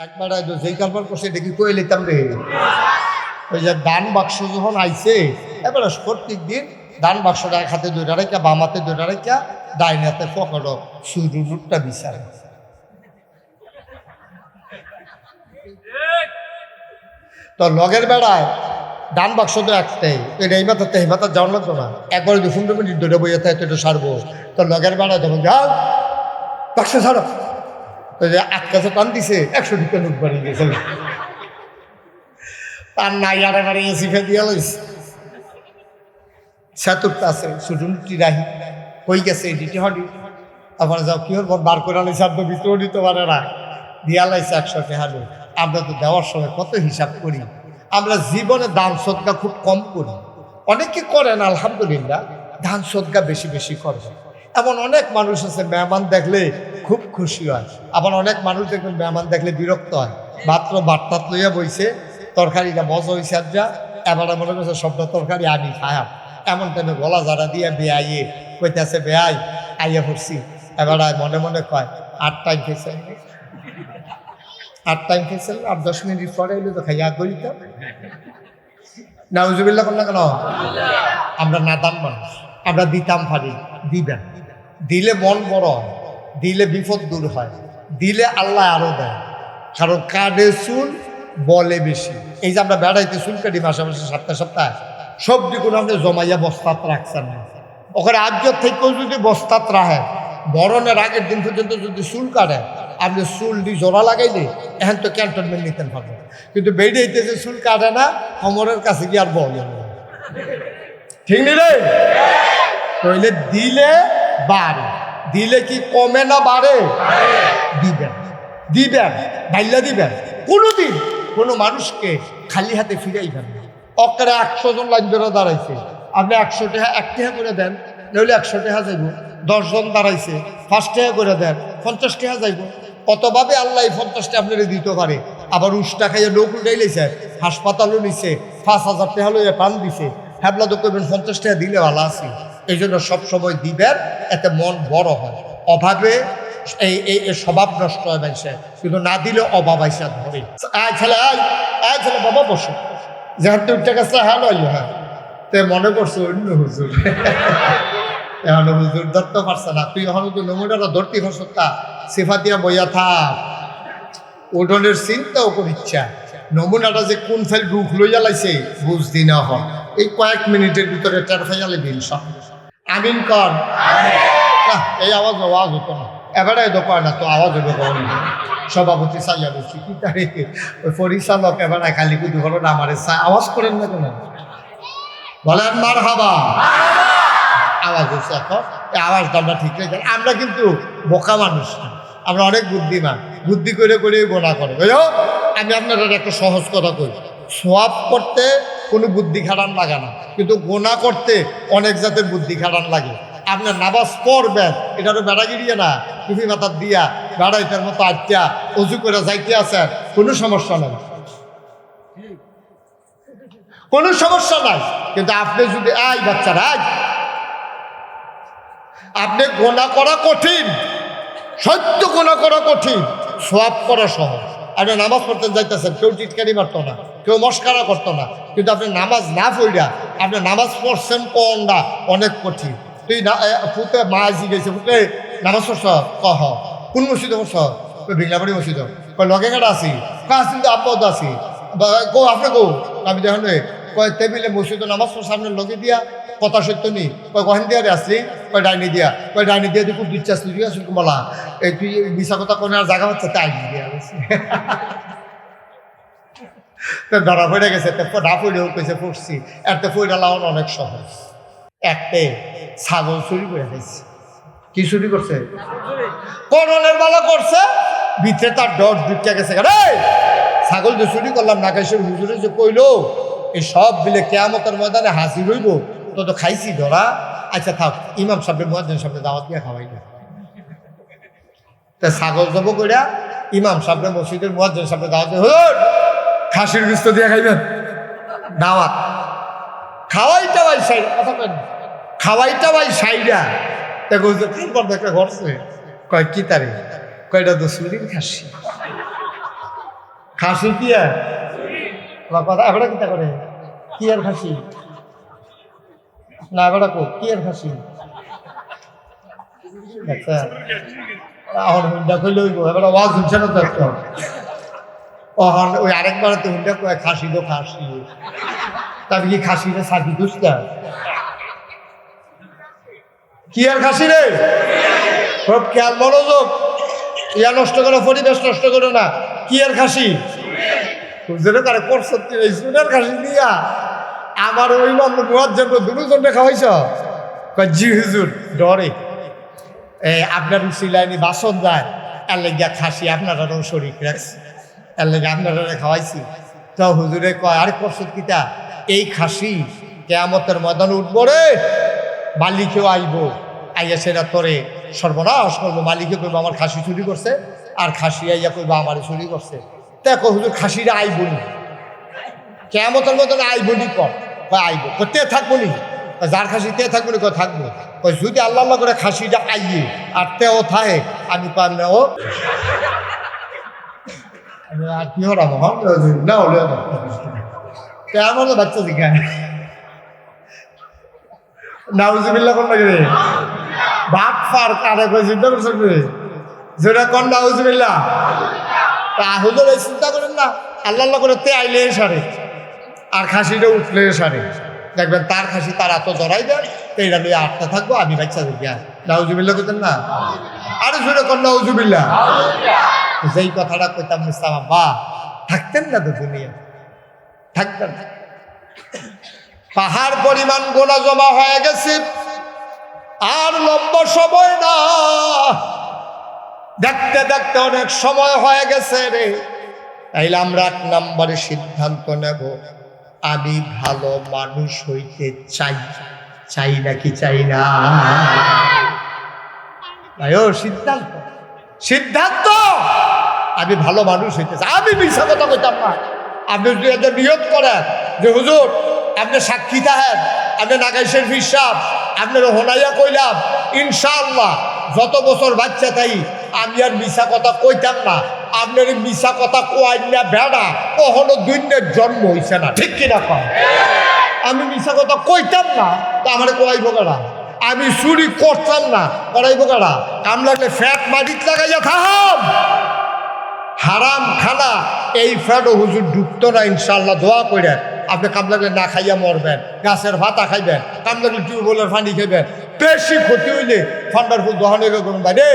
একবার যেই কারবার করছে এটা কি কয়ে লিতাম রে। ওই যে দান বাক্স যখন আইছে এবার প্রত্যেক দিন দান বাক্সটা এক হাতে দুইটা রেখা বাম হাতে দুইটা রেখা ডাইন হাতে পকেটও সুরুটটা বিচারে। তো লগের বেড়ায় ডান বাক্স তো একটাই, এটা এই মাথাতে এই মাথা যাওয়ার লাগতো না, একবারে 2 মিনিট ধরে বইয়ে থাকে তো এটা সারবো। তো লগের বেড়ায় যখন যাও বাক্স ছাড়ো, ওই যে আটকাছে টান দিছে 100 টাকা নোট বাড়িয়ে গেছে, তার নাই আরে বাড়ি এসি ফে দিয়া লইছে সেতুরটা আছে সুজুনটি রাহি হয়ে গেছে এডিটি হডি। আবার যাও কি হল বার করে আনি সাধ্য ভিতরেও দিতে পারে না, দিয়া লাইছে 100 টাকা নোট। আমরা তো দেওয়ার সময় কত হিসাব করি, আমরা জীবনে দান সদকা খুব কম করি। অনেকে করেন আলহামদুলিল্লাহ, দান সদকা বেশি বেশি করবে। এমন অনেক মানুষ আছে মেহমান দেখলে খুব খুশি হয়, আবার অনেক মানুষ দেখবেন মেহমান দেখলে বিরক্ত হয়। মাত্র বার্তাত লইয়া বইছে, তরকারিটা মজা হয়েছে আর যা এবার মনে করছে সবটা তরকারি আমি খায়াম, এমন টাইমে গলা জারা দিয়ে বেআইয়ে কইতেছে বেআই আইয়া পড়ছি। এবার মনে মনে কয় 8 টাইম খেয়েছে, 8 টাইম খেয়েছিল আর 10 মিনিট পরে এলো তো খাইয়া গলিতাম। নাউজুবিল্লাহ করলে কেন? আমরা নাদান মানুষ, আমরা দিতাম পারি। দিবেন, দিলে মন বড় হয়, দিলে বিপদ দূর হয়, দিলে আল্লাহ আরো দেয়। কারণ কার্ডে চুল বলে বেশি। এই যে আমরা বেড়াইতে চুল কাটি মাসে মাসে সপ্তাহে সপ্তাহে, সবজিগুলো আপনি জমাইয়া বস্তাত রাখছেন না, ওখানে আজ্জত থেকেও যদি বস্তাত রাখেন, মরণের আগের দিন পর্যন্ত যদি চুল কাটেন, আপনি চুল দিয়ে জোড়া লাগাইলে এখন তো ক্যান্টনমেন্ট নিতেন পারবেন। কিন্তু বেড়াইতে যে চুল কাটে না, কোমরের কাছে কি আর বলে ঠিক নেই রে। তাহলে দিলে বাড়ে, দিলে কি কমে না বাড়ে? দিবেন, দিবেন, ডাইলা দিবেন। কোনোদিন কোনো মানুষকে খালি হাতে ফিরাইবেন না। অকারে 100 জন লাইন ধরে দাঁড়াইছে, আপনি 100 টাকা 1 টাকা করে দেন, নইলে 100 টাকা যাইব। 10 জন দাঁড়াইছে 5 টাকা করে দেন, 50 টাকা যাইব। কতভাবে আল্লাহ 50 টাকা আপনারা দিতে পারে। আবার উষ্টা খাইয়া লোক উল্টাই লাইছে, হাসপাতালও নিছে, 5000 টাকা লইয়া টান দিছে, হ্যাবলা তো করবেন 50 টাকা দিলে ভালো আছি। এই জন্য সবসময় দিবেন, এতে মন বড় হয়। অভাবে এই স্বভাব নষ্ট হয় মানুষের, কিন্তু না দিলে অভাব আইসা ধরে। আয় ছেলে আয় ছেলে বাবা বসো, যেহেতু তুই টাকা হ্যাঁ লইল, হ্যাঁ তে মনে করছো অন্য হুজুর এখন হুজুর ধরতে পারছে না, তুই এখন তো নমুনাটা ধরতে পারছ, তা সিফা দিয়া বইয়া থাক, ওডনের চিন্তাও করিচ্ছা। নমুনাটা যে কোন ফেল রুখ লইয়া লাইছে বুঝদি না হন, এই কয়েক মিনিটের ভিতরে টের ফাইয়ালে বিল সব। আমিন কর। এই আওয়াজ হতো না, এবারে দোকান না তো আওয়াজ হইবে কখন। সভাপতি চাইয়া বলছি কি তারে ওই পরিচালক এবারে খালি কুদু হলো না আমার আওয়াজ করেন না কেন? বলেন মার হাবা। আওয়াজ হচ্ছে এখন, এই আওয়াজটা আমরা ঠিক রেখে। আমরা কিন্তু বোকা মানুষ না, আমরা অনেক বুদ্ধিমান, বুদ্ধি করে করে গোনা করে। আমি আপনার একটা সহজ কথা কই, সোয়াব করতে কোনো বুদ্ধি খাটান লাগে না, কিন্তু গোনা করতে অনেক জাতের বুদ্ধি খাটান লাগে। আপনার নামাজ পড়বেন, এটারও বেড়া গিরিয়ে না, টুপি মাথার দিয়া বেড়াইটার মতো আটটা অজু করে যাইতে আছেন, কোনো সমস্যা নাই, কোনো সমস্যা নাই। কিন্তু আপনি যদি আই বাচ্চারা আজ আপনি গোনা করা কঠিন, সত্য গোনা করা কঠিন, সোয়াব করা সহজ। আপনি নামাজ পড়তে যাইতেছেন, কেউ টিটকারি মারতো না, কেউ মস্কারা করতো না, কিন্তু আপনি নামাজ না পড়া আপনি নামাজ পড়ছেন কোনটা অনেক কঠিন। তুই ফুটে মা আসি গেছে, ফুটে নামাজ পড়ছ কহ কোন মসজিদে পড়ছ? ভিংলাবাড়ি মসজিদ। কয় লগে কাটা আসি, আসি তো আব্বাদ আসি, কো আপনি কো আমি দেখুন কয় টেবিলে মসজিদে নামাজ পড়ছে আপনার লগে দিয়া কথা সত্য নি, কয় কহেন দিয়া রে আসলি, কয় ডাইনি দিয়া, কয় ডাইনি দিয়া তুই খুব দিচ্ছে আসলি, তুই আসলি বলা এই তুই মিশা কথা কোন আর জায়গা হচ্ছে তাই দিয়া ধরা পড়ে গেছে। না পড়েও কইছে পড়ছি, এত পড়া লাগানো অনেক সহজ। একটা ছাগল চুরি করে খাইছে। কি চুরি করছে? করণের বেলা করছে, ভিতরে তার ডর ঢুকে গেছে। ছাগল যে চুরি করলাম না খাইছে, হুজুরে যে কইলো এই সব বিলে কেয়ামতের ময়দানে হাজির হইব, তো তো খাইছি ধরা। আচ্ছা থাক, ইমাম সাহেবের মুয়াজ্জিন সাহেবের দাওয়াত দিয়ে খাওয়াই না। তা ছাগল জব কইরা ইমাম সাহেবের মসজিদের মুয়াজ্জিন সাহেবের দাওয়াত দিয়ে, হুজুর খাসির গোশত দিয়ে খাইবেন দাওয়াত। খাওয়াইটা ভাই সাই কথা কেন, খাওয়াইটা ভাই সাইডা দেখে ঘরছে। কয় কি তারে? কয়টা তো চুরির খাসি। খাসি কি আর কথা এবারে কিতা করে কি আর খাসি না এবারে কো কি আর খাসি আচ্ছা এখন হুন্ডা কইলে হইব এবারে ওয়াজ হচ্ছে না তো একটা ওহন ওই আরেকবার তো হুন্ডা কয় খাসি তো খাসি তবে কি খাসি রে সাকি দুসটা কি আর খাসি রে খুব খেয়াল মনোযোগ ইয়া নষ্ট করো পরিবেশ নষ্ট করো না কি আর খাসি হুজুরে তারা করছ এই সুনের খাসি দিয়া আমার ওই মুয়ার জন্য দুজনটা খাওয়াইছ কয় জি হুজুর ডরে আপনার সিলাইনি বাসন যায় এর লেগিয়া খাসি আপনারাও শরীর রাখছি এর লেগে আপনারা খাওয়াইছি তো হুজুরে কয় আরে করছ কিতা এই খাসি কেয়ামতের ময়দানে উঠবো রে মালিকেও আইব আইয়া সেটা তোরে সর্বনাশ করবো মালিকে কইব আমার খাসি চুরি করছে আর খাসি আইয়া কইব আমারে চুরি করছে দেখো হুজুর খাসিরা আইবনি কেয়ামতের মতন আইবনি কর আইব তে থাকবো নি যার খাসি তে থাকবো নি থাকবো যদি আল্লাহ আল্লাহ করে খাসিটা আইয়ে আর তেও থাকে আমি পারলে ও আর কি হরা মহন না হলে কেমন বাচ্চা দিকে নাউজুবিল্লাহ কোন লাগে রে বাপ ফার কারে কই চিন্তা করছেন রে যেটা কোন নাউজুবিল্লাহ তা হুজুর এই চিন্তা করেন না আল্লাহ আল্লাহ করে তে আইলে সারে আর খাসিটা উঠলে সারে দেখবেন তার খাসি তার এত জড়াই দেন তো এটা লইয়া আটটা থাকবো আমি বাচ্চা দেখি নাউজুবিল্লাহ করতেন না আরে জোরে কোন নাউজুবিল্লাহ যেই কথাটা কইতাম ইসলাম আব্বা থাকতেন না তো দুনিয়া থাকতেন পাহাড় পরিমাণ গোনা জমা হয়ে গেছে আর লম্বা সময় না দেখতে দেখতে অনেক সময় হয়ে গেছে রে তাইলে আমরা 1 নম্বরে সিদ্ধান্ত নেব আমি ভালো মানুষ হইতে চাই চাই নাকি চাই না সিদ্ধান্ত সিদ্ধান্ত আমি ভালো মানুষ হইতে চাই আমি মিথ্যা কথা কইতাম না আপনি যদি এদের নিয়ত করেন যে হুজুর আপনি সাক্ষী থাকেন আপনি নাগাইশের হিসাব আপনার হোনাইয়া কইলাম ইনশাআল্লাহ যত বছর বাচ্চা তাই আমি আর মিশা কথা কইতাম না আপনার মিশা কথা কোয়াই না বেড়া কখনো দুইনের জন্ম হইছে না ঠিক কিনা কম আমি মিশা কথা কইতাম না তা আমার কোয়াইব কারা আমি চুরি করতাম না করাইব কারা কাম লাগলে ফ্যাট মাটিত লাগাইয়া থাম হারাম খানা এই ফ্যাটও হুজুর ঢুকতো না ইনশাআল্লাহ দোয়া করে আপনি কাম লাগলে না খাইয়া মরবেন গাছের ভাতা খাইবেন কাম লাগলে টিউবওয়েলের পানি খাইবেন বেশি ক্ষতি হইলে ঠান্ডার ফুল দহনে করুন ভাই রে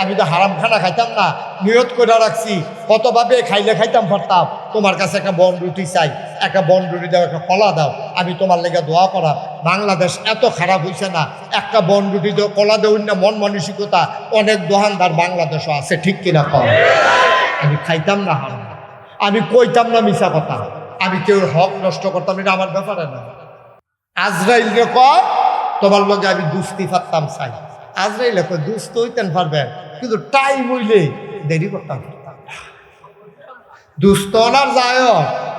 আমি তো হারাম খানা খাইতাম না নিয়ত করে রাখছি কতভাবে খাইলে খাইতাম পারতাম তোমার কাছে একটা বন রুটি চাই একটা বন রুটি দাও একটা কলা দাও আমি তোমার লেগে দোয়া করা বাংলাদেশ এত খারাপ হইছে না একটা বন রুটি দাও কলা দেউন না মন মানসিকতা অনেক দোকানদার বাংলাদেশও আছে ঠিক কিনা কম আমি খাইতাম না হারাম আমি কইতাম না মিশা কথা আমি কেউ হক নষ্ট করতাম এটা আমার ব্যাপারে না আজরাইল রে কয় তোমার লগে আমি দুস্তি পারতাম চাই আজরাইলে কয় দুস্থ হইতেন পারবেন কিন্তু টাইম হইলে দেরি করতাম দুস্থ ওনার যায়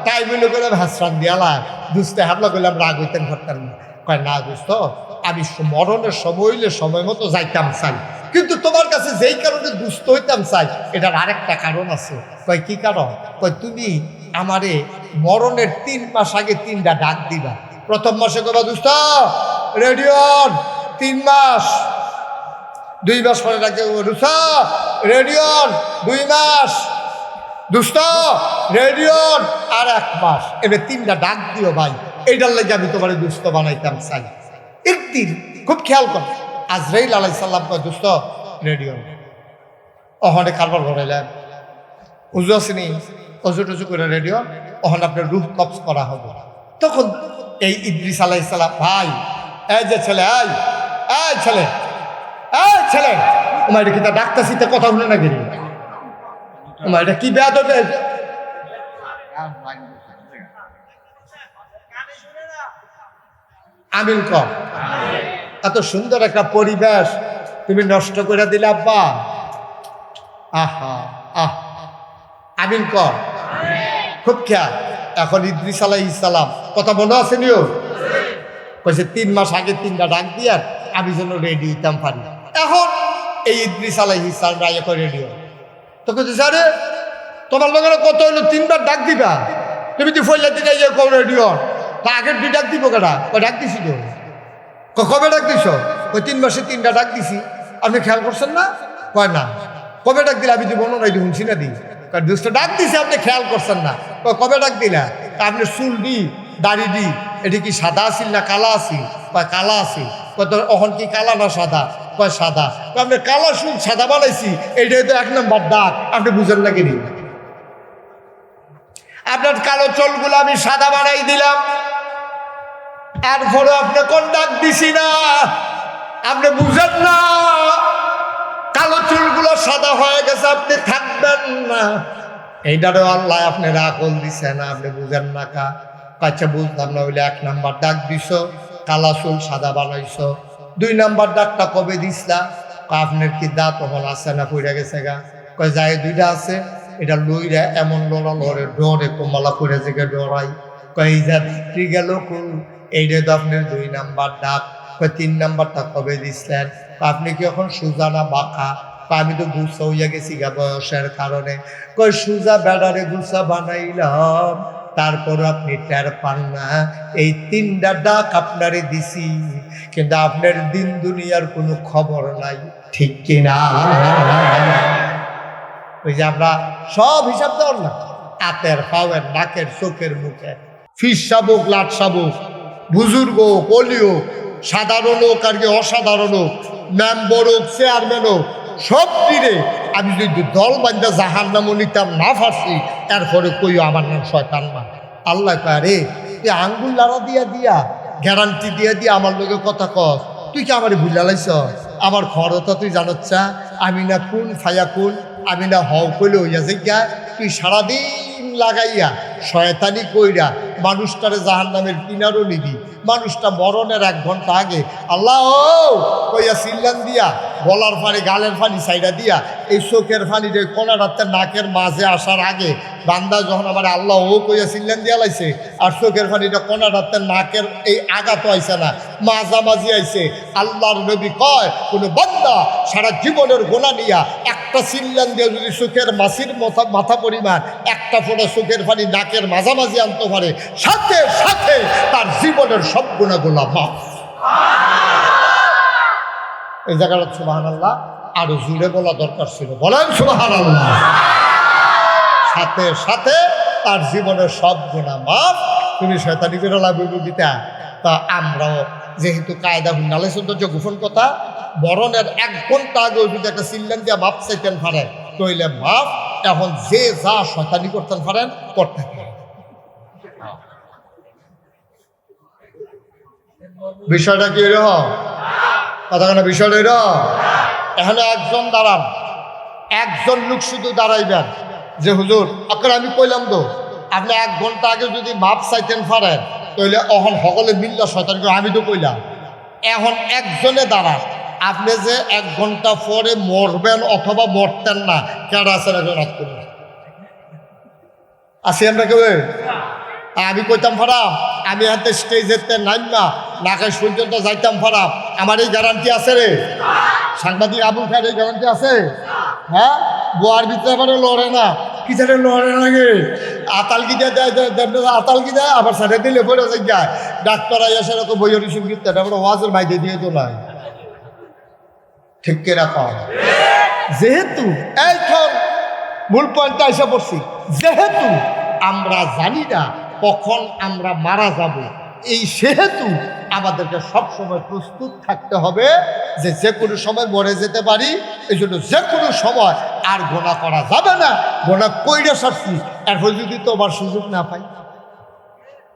টাইম হইলে করে হাসরান দিয়ালাম দুস্থ হামলা করলাম রাগ হইতেন পারতাম না কয় না দুস্থ আমি মরণের সময় হইলে সময় মতো যাইতাম চাই কিন্তু তোমার কাছে যেই কারণে দুস্থ হইতাম চাই এটার আরেকটা কারণ আছে কয় কি কারণ কয় তুমি আমারে মরণের 3 মাস আগে 3টা ডাক দিবা প্রথম মাসে কবা দুস্থ রেডিওন 3 মাস 2 মাস পরে ডাকে দুস্থ রেডিওন 2 মাস দুস্থ রেডিওন আর 1 মাস এবার 3টা ডাক দিও ভাই এইটার লাগে আমি তোমার দুস্থ বানাইতাম চাই একদিন খুব খেয়াল কর আজরাইল আলাইহিস সালাম কয় দুস্থ রেডিওন ওখানে কারবার ঘরাইলেন উজু আসেনি অজু টজু করে রেডিও ওখানে আপনার রুহ কবজ করা হবে তখন এই ইদ্রিস আলাইহিস সালাম ভাই এই যে ছেলে এই ছেলে তোমার এটা কি তা ডাক্তার সিতে কথা শুনে না গেলি তোমার এটা কি বেয়াদ হবে আমিন কর এত সুন্দর একটা পরিবেশ তুমি নষ্ট করে দিলে আব্বা আহা আমিন কর খুব খেয়াল এখন ইদ্রিস আলাইহিস সালাম কথা মনে আছে নিও কইছে 3 মাস আগে 3টা ডাক দিয়ার আমি যেন রেডি হইতাম পারি এখন এই ইদ্রিস আলাইহিস সালাম রায় করে রেডি তো কইছে আরে তোমার লোকের কত হইলো 3বার ডাক দিবা, তুমি তো ফইলা দিলে ইয়ে রেডিও তা আগের 2 ডাক দিব কেটা? ডাক দিছি তো কবে ডাক দিছ? 3 মাসে 3টা ডাক দিছি, আপনি খেয়াল করছেন না? কয় না। কবে ডাক দিলে? আমি তো বলো নাই শুনছি না দি দুষ্ট ডাক দিছে, আপনি খেয়াল করছেন না। কবে ডাক দিলা? আপনি চুল দি দাড়ি দি এটি কি সাদা আসিল না কালা আসিল? কয় কালা আসিল। কত অহন কি কালা না সাদা? কয় সাদা। আপনি কালা চুল সাদা বানাইছি, এইটাই তো 1 নম্বর ডাক, আপনি বুঝেন না কিনি? আপনার কালো চুলগুলো আমি সাদা বানাই দিলাম, এরপরে আপনি কোন ডাক দিছি না, আপনি বুঝেন না। কালো চুলগুলো সাদা হয়ে গেছে, আপনি থাকবেন না। এইটারও আল্লাহ আপনার আকল দিছে না, আপনি বুঝেন না। আচ্ছা বুঝলাম না, বলে 1 নম্বর ডাক দিছ, কালা চুল সাদা বানাইছ। 2 নম্বর ডাকটা কবে দিসলা? আপনার কি দাঁত তখন আছে না পড়ে গেছে গা? কয় যায় 2টা আছে, এটা লইরা এমন লড়া লড়ে ডরে কমলা পড়ে থেকে ডরাই। কয় এই যা ভিত্তি গেল কোন? এইটা তো আপনার 2 নম্বর ডাক। কয় 3 নম্বরটা কবে দিছিলেন? আপনি কি এখন সোজা না বাঁকা? আমি তো গুছা হইয়া গেছি গা বয়সের কারণে। কয় সোজা বেড়ারে গুছা বানাইলাম, তারপর আপনি টের পান না। এই 3টা ডাক আপনারে দিছি, কিন্তু আপনার দিন দুনিয়ার কোনো খবর নাই, ঠিক কিনা? ওই যে আমরা সব হিসাব দেওয়ার না, হাতের পাওয়ের নাকের চোখের মুখে, ফিস শাবুক লাট শাবুক, বুজুর্গ কলিও, সাধারণ হোক আর কি অসাধারণ হোক, মেম্বর হোক চেয়ারম্যান হোক, সব দিনে আমি যদি দল বান্ধা জাহান নামও নিতাম না ফারছি, এরপরে কইও আমার নাম শয়তান মা। আল্লাহ কয় রে তুই আঙ্গুল লাড়া দিয়া দিয়া গ্যারান্টি দিয়া দিয়া আমার লোকে কথা কস, তুই কি আমার ভুলা লাইছ? আমার খরতা তুই জানচ্ছা, আমি না কোন ফায়া কোন, আমি না হও কইলে হইয়া যাইয়া। তুই সারাদিন লাগাইয়া শয়তানি কইরা মানুষটারে জাহান নামের কিনারও নিবি। মানুষটা মরণের 1 ঘন্টা আগে আল্লাহ ও কইয়া সিল্লান দিয়া, গলার ফানি গালের ফানি সাইডা দিয়া, এই চোখের ফানি যে কোনাটাতে নাকের মাঝে আসার আগে বান্দা যখন আমার আল্লাহ ও কইয়া সিল্লান দিয়া লাইছে, আর চোখের ফানিটা কোনাটাতে নাকের এই আঘাত আইছে না, মাঝামাঝি আইছে। আল্লাহর নবী কয় কোনো বান্দা সারা জীবনের গোনা নিয়া একটা সিল্লান দিয়ে যদি চোখের মাছির মাথা পরিমাণ একটা ফোঁটা চোখের ফানি নাকের মাঝামাঝি আনতে পারে, সাথে সাথে তার জীবনের সব গুণাগুলা মাফ। এই জায়গাটা সুবহানাল্লাহ আরো জুড়ে বলা দরকার ছিল, বলেন সুবহানাল্লাহ। সাথে সাথে তার জীবনের সব গুণা মাফ। তুমি শয়তানি করে লাভ দিতা। তা আমরাও যেহেতু কায়দা হুন্ডালে সৌন্দর্য গোপন কথা, মরণের 1 ঘন্টা আগে যদি একটা সিল্লান দিয়া মাপ চাইতেন পারেন, তইলে মাফ। এখন যে যা শয়তানি করতেন পারেন করতে পারেন। বিষয়টা কি এর কথা কেন? বিষয়টা এর এখানে একজন দাঁড়ান, একজন লোক শুধু দাঁড়াইবেন যে হুজুর আপনার আমি কইলাম তো আপনি 1 ঘন্টা আগে যদি মাপ চাইতেন পারেন, তাহলে অহন সকলে মিল্লা শয়তান করে আমি তো কইলাম। এখন একজনে দাঁড়ান, আপনি যে 1 ঘন্টা পরে মরবেন অথবা মরতেন না, কেডা আছেন একজন হাত করে? আসি আমরা কেউ? আমি কইতাম ফারাম আমি হাতে স্টেজেতে নামবা নাকাশ পর্যন্ত যাইতাম ফারাম, আমার এই গ্যারান্টি আছে রে? সাংবাদিক আবুল খায়ের এই গ্যারান্টি আছে? হ্যাঁ, বোয়ার ভিতরে আবার লড়ে না, কি ছাড়ে লড়ে না গে, আতালকি দেয় আতালকি দেয়, আবার সাথে দিলে পড়ে যায়। ডাক্তার আইয়া সেরকম বইয়ের সঙ্গীত আমরা ওয়াজের বাইরে দিয়ে তো নাই, ঠিক কিরকম? যেহেতু এইখন মূল পয়েন্টটা এসে পড়ছি, যেহেতু আমরা জানি না কখন আমরা মারা যাব, এই সেহেতু আমাদেরকে সবসময় প্রস্তুত থাকতে হবে যে কোনো সময় মরে যেতে পারি। এই জন্য যে কোনো সময় আর গোনা করা যাবে না। গোনা কইরা সারছি, এরপর যদি তোমার সুযোগ না পাই,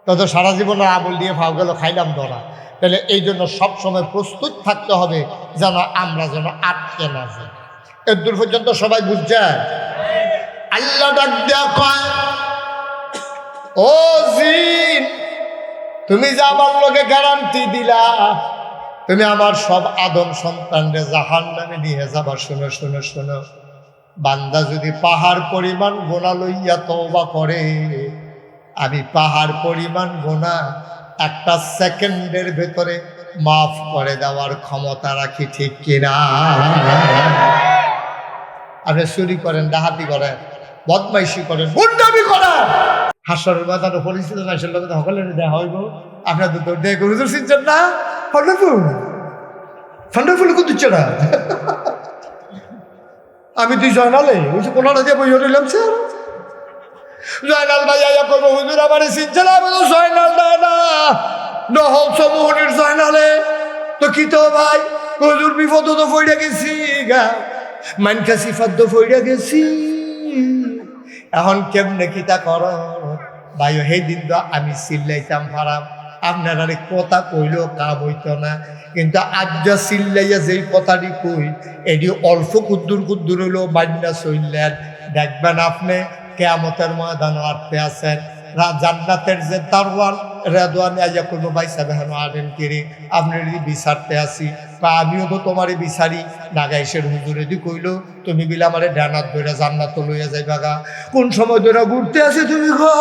তত সারা জীবনের আমল দিয়ে ফাও গেল খাইলাম ধরা। তাহলে এই জন্য সবসময় প্রস্তুত থাকতে হবে যেন আমরা যেন আটকে না যাই। এর দূর পর্যন্ত সবাই বুঝছে? আল্লাহ ডাক দেয়া কয়, ও জিন তুমি যে আমার লোকে গ্যারান্টি দিলা তুমি আমার সব আদম সন্তানরে জাহান্নামে নিয়ে যাবা। শোনো শোনো শোনো, বান্দা যদি পাহাড় পরিমাণ গোনা লইয়া তওবা করে, আমি পাহাড় পরিমাণ গোনা 1 সেকেন্ডের ভেতরে মাফ করে দেওয়ার ক্ষমতা রাখি, ঠিক কিনা? আপনি চুরি করেন, ডাহাতি করেন, বদমাইশি করেন, গুন্ডামি করেন। হাসরের বাজারে পরিচিত মানুষের লোক সকলের দেখা হইব। আপনার দুটো দেখে হুজুর চিনছেন না? ফান্ডাফুল ফান্ডাফুল কত চেনা আমি তুই জয়নালে ওই যে কোনাটা দিয়ে বই হইলাম স্যার জয়নাল ভাই আয়া করবো হুজুর আমার চিনছে না? আমি তো জয়নাল না নহল সমুহনির জয়নালে তো কি তো ভাই হুজুর বিপদ তো পড়ে গেছি গা মানকা সিফাত তো পড়ে গেছি এখন কেমনে কিতা কর ভাই সেই দিন তো আমি চিল্লাইতাম পারাম আপনারা কথা কইলেও কাম হইতো না কিন্তু আজ যা চিল্লাইয়া যেই কথাটি কই এটি অল্প কুদ্দুর হইলেও বান্যা চললেন দেখবেন আপনি কেয়ামতের ময়দান আটতে আছেন জান্নাতের যে দারওয়ান রেদওয়ান আইয়া করবো ভাই সাহেব হেন আনেন কিরে আপনি বিচারতে আসি বা আমিও তো তোমারই বিচারি নাগাইশের হুজুরে দি কইল তুমি বিলে আমারে ডানাত ধরে জান্নাত লইয়া যাইবা গা কোন সময় ধরে ঘুরতে আসি তুমি গো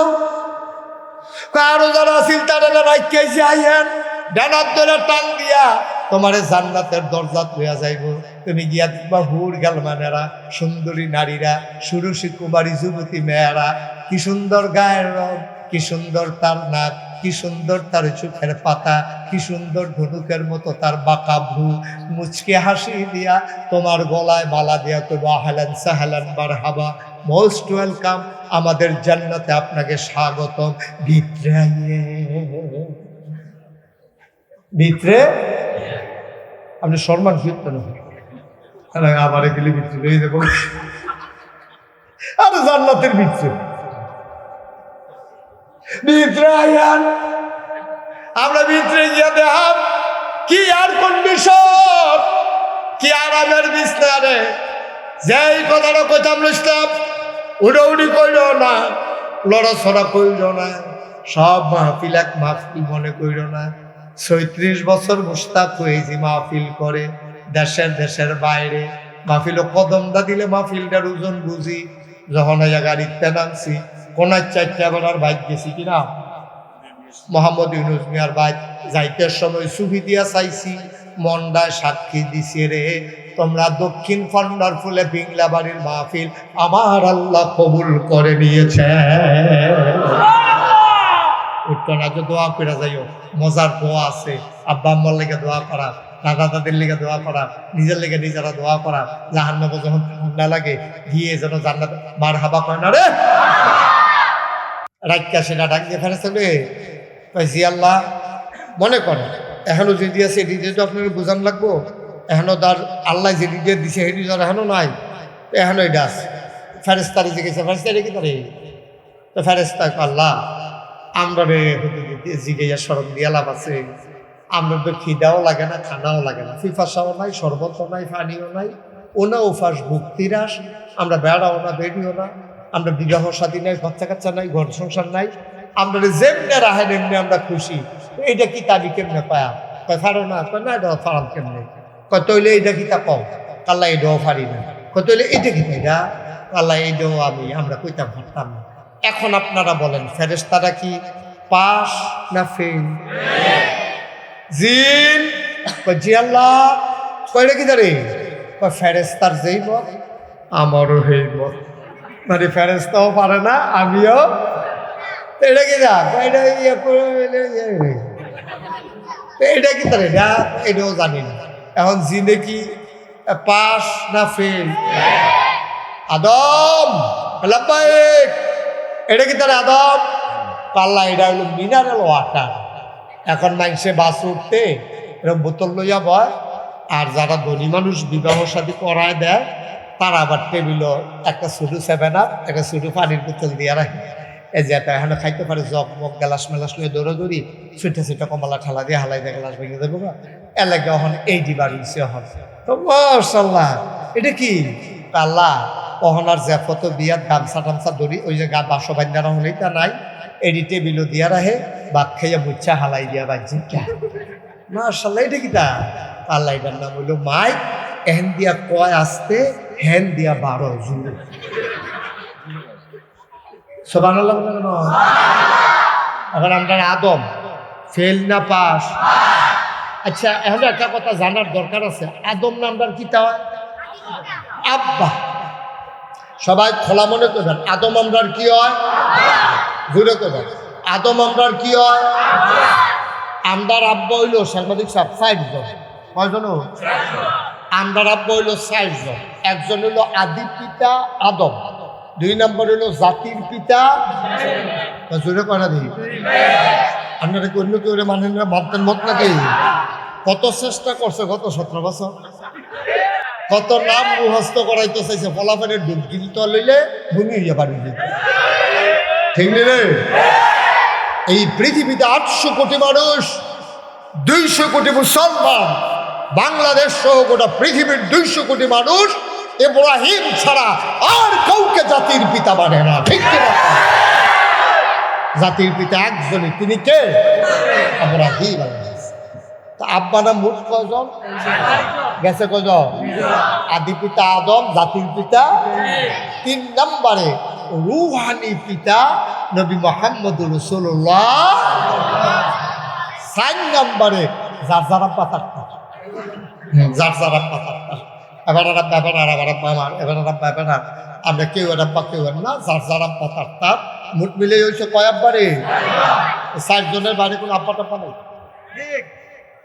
কারো যারা আসিল তারা রাখেছি আইয়েন ডানাত ধরে টান দিয়া তোমারে জান্নাতের দরজা লইয়া যাইব তুমি গিয়া দেখবা হুর গেলমানেরা সুন্দরী নারীরা সুরুষী কুমারী যুবতী মেয়েরা কি সুন্দর গায়ের রং কি সুন্দর তার নাক কি সুন্দর তার চোখের পাতা কি সুন্দর ধনুকের মতো তার বাঁকা ভ্রু মুচকে হাসি দিয়া তোমার গলায় মালা দিয়া তো আহলান সাহলান মারহাবা মোস্ট ওয়েলকাম আমাদের জান্নাতে আপনাকে স্বাগতম ভিতরে আইয়ে ভিতরে আপনি সম্মান কীর্তন আবার গেলে ভিতরে লয়ে দেবো আর জান্নাতের ভিতরে ভিতরে আইয়ান আমরা ভিতরে গিয়ে দেখাম কি আর কন্ডিশন কি আরামের বিছনা রে যেই কথাটা কইতাম ইসলাম উড়ি কইল না লড়াছড়া কইল না সব মাহফিল এক মাহফিল মনে কইল না ৩৬ বছর মুস্তাক হয়েছি মাহফিল করে দেশের বাইরে মাহফিল কদমটা দিলে মাহফিলটার ওজন বুঝি যখন গাড়িতে নামছি কোনার ৪টা বেলার বাইক গেছি কিনা মোহাম্মদ ইউনুস মিয়ার বাইক যাইতে সময় সুফি দিয়া চাইছি মন্ডায় সাক্ষী দিছে রে তোমরা দক্ষিণ ফন্ডার ফুলে বিংলা বাড়ির মাহফিল আমার আল্লাহ কবুল করে নিয়েছে উঠনা যে দোয়া করে যাইও মজার দোয়া আছে আব্বা আম্মার লেগে দোয়া করা দাদা দাদির লেগে দোয়া করা নিজের লেগে নিজেরা দোয়া করা জাহান্নামে যখন ঠান্ডা লাগে গিয়ে যেন জান্নাত মারহাবা কয় না রে রাইকা সেটা ডাক দিয়ে ফেরেছে জি আল্লাহ মনে করে এখনো যে দিয়েছে এটি তো আপনাকে বোঝান লাগবো এখনো তার আল্লাহ যে দিকে দিছে সেটি তার এখনো নাই এখনো এটা আছে ফেরেস্তারে জিজ্ঞেসে ফেরেস্তারে কি তারে তো ফেরেস্তা আল্লাহ আমরা রে জিজ্ঞাসা সরম দিয়া লাভ আছে আমরা তো খিদাও লাগে না খানাও লাগে না ফিফাসাও নাই শরবতও নাই পানিও নাই ওনা উফাস ভুক্তিরাস আমরা বেড়াও না বেরিও না আমরা বিবাহ সাদী নাই বাচ্চা কাচ্চা নাই ঘর সংসার নাই আমরা যেমনে রাহেন এমনি আমরা খুশি এইটা কি তাবি কেমনে পায়া কয় ফারো না কয় না এটা ফারাম কেমনে কয় তৈলে এইটা কি তা কম কাল্লা এটাও ফারি না কয় তৈলে এইটা কি এটা কাল্লা এইটাও আমরা কইতাম পারতাম না এখন আপনারা বলেন ফেরেশতারা কি পাস না ফেল জিন কয় জি আল্লাহ কয়টা কি দাঁড়ে কয় ফেরেশতার যেই মত আমারও সেই মত মানে ফেরেশতাও পারে না আমিও এটা কি যা এটা এটা কি তার এটাও জানি না এখন জিনে কি পাস না ফেল আদম এটা কি তার আদম পাল্লা এটা হলো মিনারেল ওয়াটার এখন মানুষে বাস উঠতে এরকম বোতল লইয়া বয় আর যারা ধনী মানুষ বিবাহ সাথী করায় দেয় তারা আবার টেবিলও একটা ছোটো 7 আপ একটা ছোটো পানির বোতল দিয়ে রাখে এই যে এটা এখানে খাইতে পারে জগ মগ গ্লাস মেলাস লইয়া দৌড়ি ছুটে কমলা ঠালা দিয়ে হালাই দিয়ে গ্লাস ভেঙে দেবো এলাকা এখন এই দিবার ইচ্ছে হন তো মাশাআল্লাহ এটা কি আল্লাহ অহনার যে ফটো বিয়ার গামছা টামছা দড়ি ওই যে গা বাসো বান্ধারা হলেই তা নাই এডি টেবিলও দিয়া রাহে ভাত খাইয়া মুচ্ছা হালাই দিয়া বাজি মাশাআল্লাহ এটা কি তা আল্লাহ এটার নাম হইল মাইক এহেন দিয়া কয় আসতে হেন দিয়া 12 জুড়ে সুবহানাল্লাহ কেন এখন আমরা আদম ফেল না পাস আচ্ছা এখন একটা কথা জানার দরকার আছে আদম নামটার কি তা আব্বা সবাই খোলা মনে করবেন, আদম আমরার কি হয়? ঘুরে করবেন, আদম আমরার কি হয়? আমরার আব্বা হইল সাংবাদিক সাহেব ৬০ জন। কয়জন? আমরার আব্বা হইল ৬০ জন। একজন হইল আদি পিতা আদম, ২ নম্বর হইল জাতির পিতা। জোরে করা দিই, আপনারা অন্য কেউ মানেন না, মানতেন মত নাকি? কত চেষ্টা করছে গত ১৭ বছর, কত নাম মুখস্থ করাইতে চাইছে, ফলাফলের ডুবকিল তো লইলে ভূমি হইয়া পারি। ঠিক নেই রে? এই পৃথিবীতে ৮০০ কোটি মানুষ, ২০০ কোটি মুসলমান, বাংলাদেশ সহ গোটা পৃথিবীর ২০০ কোটি মানুষ ইব্রাহিম ছাড়া আর কাউকে জাতির পিতা মানে না। ঠিক কিনা? জাতির পিতা একজনই, তিনি কে? ইব্রাহিম। তা আব্বা নাম মোট কয়জন গেছে? কয়জন? আদি পিতা আদম, জাতির পিতা ৩ নম্বরে রুহানি পিতা নবী মুহাম্মদুর রাসূলুল্লাহ। ৪ নম্বরে যার যার আব্বা তার যার যার আব্বা তার এবার আব্বা এবার আবার আব্বা আমার এবার আব্বা এবার আমরা কেউ আব্বা কেউ না, যার যার আব্বা তার মোট মিলে হয়েছে কয় আব্বা রে? ৪ জনের বাড়ি কোনো আব্বা টাব্বা নেই।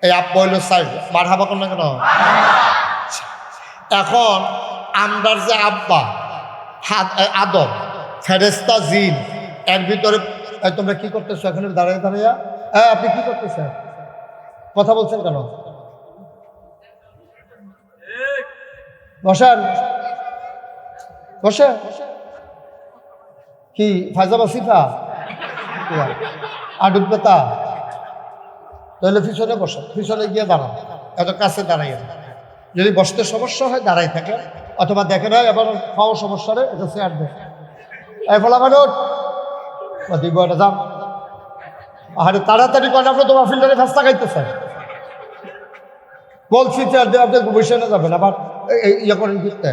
এই আব্বা হইল ৪ জন। মার হাবা কোন না কেন? এখন আমরার যে আব্বা আদম, ফেরেশতা, জিন, এর ভিতরে তোমরা কি করতেছো এখানে দাঁড়িয়ে দাঁড়িয়ে? আপনি কি করতেছেন? কথা বলছেন কেন? বসেন, বসে। কি ফায়জাবা সিফা আডুক বেতা? তাহলে পিছনে বসে, পিছনে গিয়ে দাঁড়ান, এত কাছে দাঁড়াইয়া। যদি বসতে সমস্যা হয় দাঁড়াই থাকে, অথবা দেখে না এবার খাওয়া সমস্যা রে, এটা চেয়ার দেয়। এই ফলা মানুষ দিব এটা যান। আরে তাড়াতাড়ি করেন, আপনি তোমার ফিল্টারে ফেস্তা খাইতেছেন। বলছি চেয়ার দিয়ে আপনি বসে না যাবেন, আবার ইয়ে করেন ঘুরতে।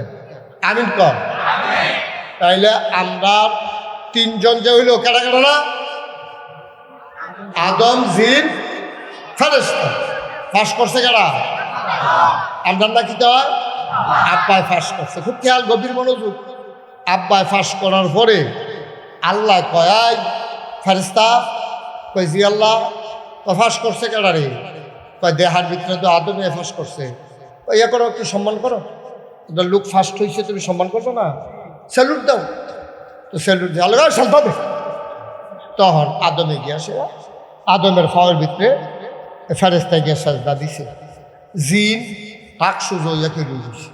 আমিন কর। তাইলে আমরা ৩ জন যে হইল, কেটা কেটা না? আদম, জিন, ফেরেশতা। ফাঁস করছে কারা? আমরা না কি হয়? আব্বায় ফাঁস করছে। খুব খেয়াল, গভীর মনোযোগ। আব্বায় ফাঁস করার পরে আল্লাহ কয় ফেরেশতা, কয় জি আল্লাহ। ফাঁস করছে কারা রে? কয় দেহার ভিতরে তো আদমে ফাঁস করছে। ইয়ে করো, একটু সম্মান করো, লোক ফার্স্ট হয়েছে, তুমি সম্মান করছো না, স্যালুট দাও। তো স্যালুট দিয়ে আল্লাহ সালতা দে। তখন আদমে গিয়া সে আদমের ফাওয়ার ভিতরে ফেরেশতায় গিয়ে সাজদা দিছে। জিন পাক সুজো ইয়া খেলে দিছে।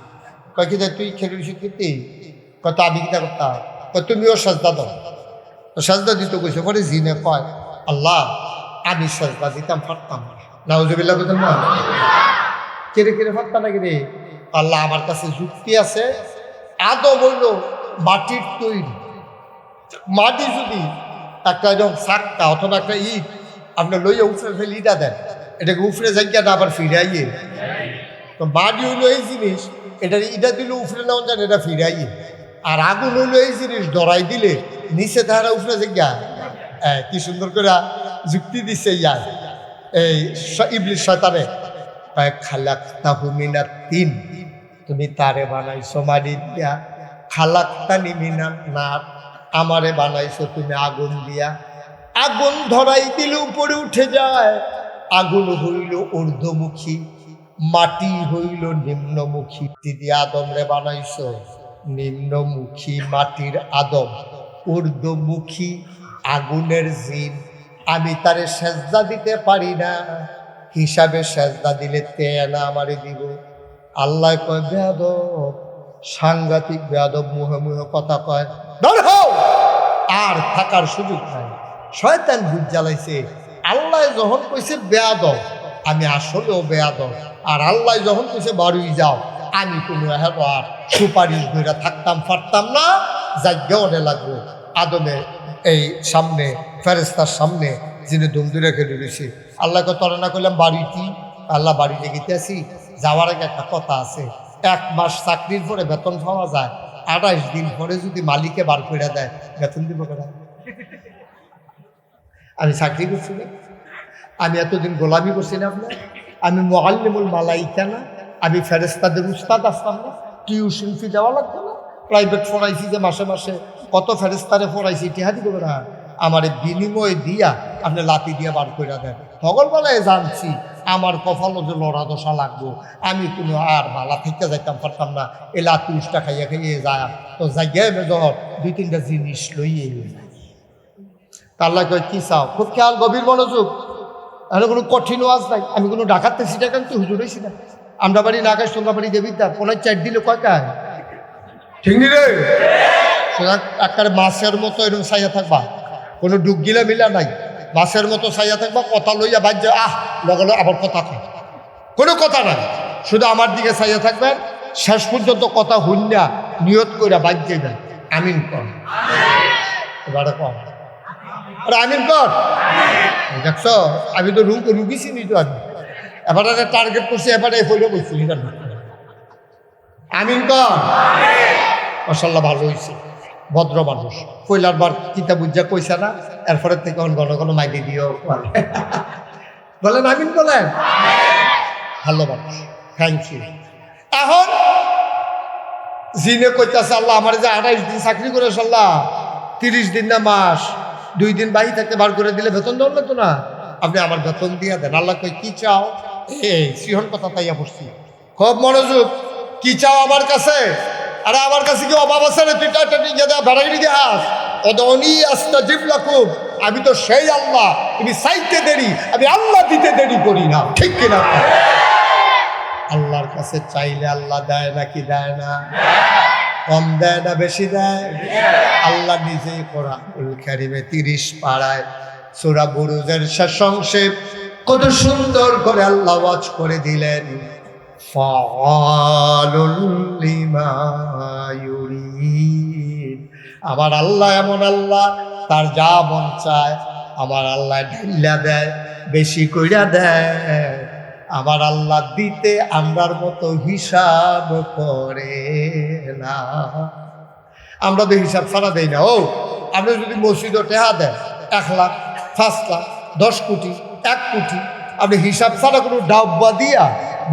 কয় কি তুই খেলে দিছিস কি? কয় তো আমি কিতা করতাম? কয় তুমিও সাজদা দাও। তো সাজদা দিতে কইছে। পরে জিনে কয় আল্লাহ আমি সাজদা দিতাম, পারতাম না। নাউজুবিল্লাহ বলতেন না, কেড়ে কেড়ে পারতাম না। কিরে আল্লাহ আমার কাছে যুক্তি আছে। আদম হইল মাটির তৈরি। মাটি যদি একটা একদম সাক্কা অথবা একটা ইট আপনার লইয়া উফরে ফেলে ইটা দেন, এটাকে উফরে যাইয়া না আবার ফিরাইয়ে। তো মাটি হইলো এই জিনিস, এটা ইটা দিলে উফরে নেওয়া যান, এটা ফিরাইয়ে। আর আগুন হইলো এই জিনিস, ডরাই দিলে নিচে তাহারা উফরে যাইয়া। কি সুন্দর করে যুক্তি দিচ্ছে ইয়ার এই ইবলিস শয়তানে। খালাকতাহু মিনাত তিন, তুমি তারে বানাইছো মাটি দিয়া। খালাকতানি মিনান নার, আমারে বানাইছো তুমি আগুন দিয়া। আগুন ধরাই দিলে উপরে উঠে যায়। আগুন হইল ঊর্ধ্বমুখী, মাটি হইল নিম্নমুখী। দিদি আদম রে বানাইছো নিম্নমুখী মাটির আদম, ঊর্ধ্বমুখী আগুনের জিন। আমি তারে সেজদা দিতে পারি না, হিসাবে সেজদা দিলে তেনা আমারে দিব। আল্লাহ কয় বেয়াদব, সাংঘাতিক বেয়াদব, মুহে মুহে কথা কয়। আর থাকার সুযোগ নাই। শয়তান ভূত জ্বালাইছে। আল্লাহ যখন কইছে বেয়াদব, আমি আসলেও বেয়াদব। আর আল্লাহ যখন কইছে বাড়ি যাও, আমি কোনো আর সুপারিশ ধরে থাকতাম পারতাম না। যাজ্ঞা অনে লাগবো আদমের এই সামনে, ফেরেশতার সামনে, যিনি ধুমধু রেখে দিয়েছি। আল্লাহকে তরে না করলাম বাড়ি কি? আল্লাহ বাড়িতে গেতে আসি। যাওয়ার আগে একটা কথা আছে, 1 মাস চাকরির পরে বেতন পাওয়া যায়, 28 দিন পরে যদি মালিকে বার করে দেয়, বেতন দিব কেন? আমি চাকরি করছি না? আমি এতদিন গোলামি করছি না আপনার? আমি মুআল্লিমুল মালাইকা না? আমি ফেরেশতাদের উস্তাদ আসতাম না? টিউশন ফি দেওয়া লাগতো না? প্রাইভেট পড়াইছি যে মাসে মাসে কত ফেরেস্তারে পড়াইছি টিহাদি করবে না আমার বিনিময়ে দিয়া আপনি লাতি দিয়া বার করে দেন সকলবেলায় জানছি আমার কপালও যে লড়া দশা লাগবো আমি কোনো আর বালা থেকে যাইতাম পারতাম না এ লাতি উষ্টা খাইয়া খাইয়ে যায় তো জায়গায় মেজর 2-3টা জিনিস লইয়ে তাল্লা কয় কি চাও খুব খেয়াল গভীর মনোযোগ তাহলে কোনো কঠিন ওয়াজ নাই আমি কোনো ডাকাতে সিটা কিন্তু হুজুর হয়েছি না আমরা বাড়ি না গাছ তোমরা বাড়ি দেবিদ্যার কোনায় 4 দিলে কয় কায় ঠিক নি রে একেবারে মাছের মতো এরকম ছাইয়া থাকবা কোনো ডুব গিলা মিলা নাই মাছের মতো ছাইয়া থাকবা কথা লইয়া বাজ্য লগালো আবার কথা কয় কোনো কথা নাই শুধু আমার দিকে ছাইয়া থাকবেন শেষ পর্যন্ত কথা হুন্যা নিয়ত করে বাদ যাইবেন আমিন কর এবারে কর আরে আমিন কর দেখছ আমি তো রুগী চিনি তো আমি এবারে টার্গেট করছি এবারে হইলে বলছি আমিন কর মাশাআল্লাহ ভালো হয়েছে ভদ্র মানুষ কইলার বার কিতা বুঝা কইছে না এরপরে থেকে ঘন ঘন মাইকে দিও বলেন আমিন বলেন ভালো মানুষ থ্যাংক ইউ এখন জিনে কইতাছে আল্লাহ আমার যে 28 দিন চাকরি করে আল্লাহ 30 দিন না মাস 2 দিন বাড়ি থেকে বার করে দিলে বেতন দেওয়া তো না আপনি আমার বেতন দিয়ে দেন আল্লাহ কই কি চাও সিহন কথা তাইয়া পড়ছি খুব মনোযোগ কি চাও আমার কাছে আরে আমার কাছে কি অভাব আছে রে তুই বেড়াগিরি দেহাস অদনি আস্তাজিব লাকুম আমি তো সেই আল্লাহ তুমি চাইতে দেরি আমি আল্লাহ দিতে দেরি করি না ঠিক কিনা আল্লাহর কাছে চাইলে আল্লাহ দেয় নাকি দেয় না কম দেয় না বেশি দেয় আল্লাহ নিজেই কোরআনুল কারীমে 30 পারায় সূরা বুরুজের শেষ অংশে কত সুন্দর করে আল্লাহ ওয়াজ করে দিলেন ফাআলুল লিমা ইউরিদ আমার আল্লাহ এমন আল্লাহ তার যা মন চায় আমার আল্লাহ ঢিল্লা দেয় বেশি কইরা দেয় আমার আল্লাহ দিতে আমরার মতো হিসাব করে না আমরা তো হিসাব ছাড়া দেই না আপনি যদি মসজিদে টেহা দেন 1 লাখ 5 লাখ 10 কোটি 1 কোটি আপনি হিসাব ছাড়া কোনো ডাব্বা দিয়া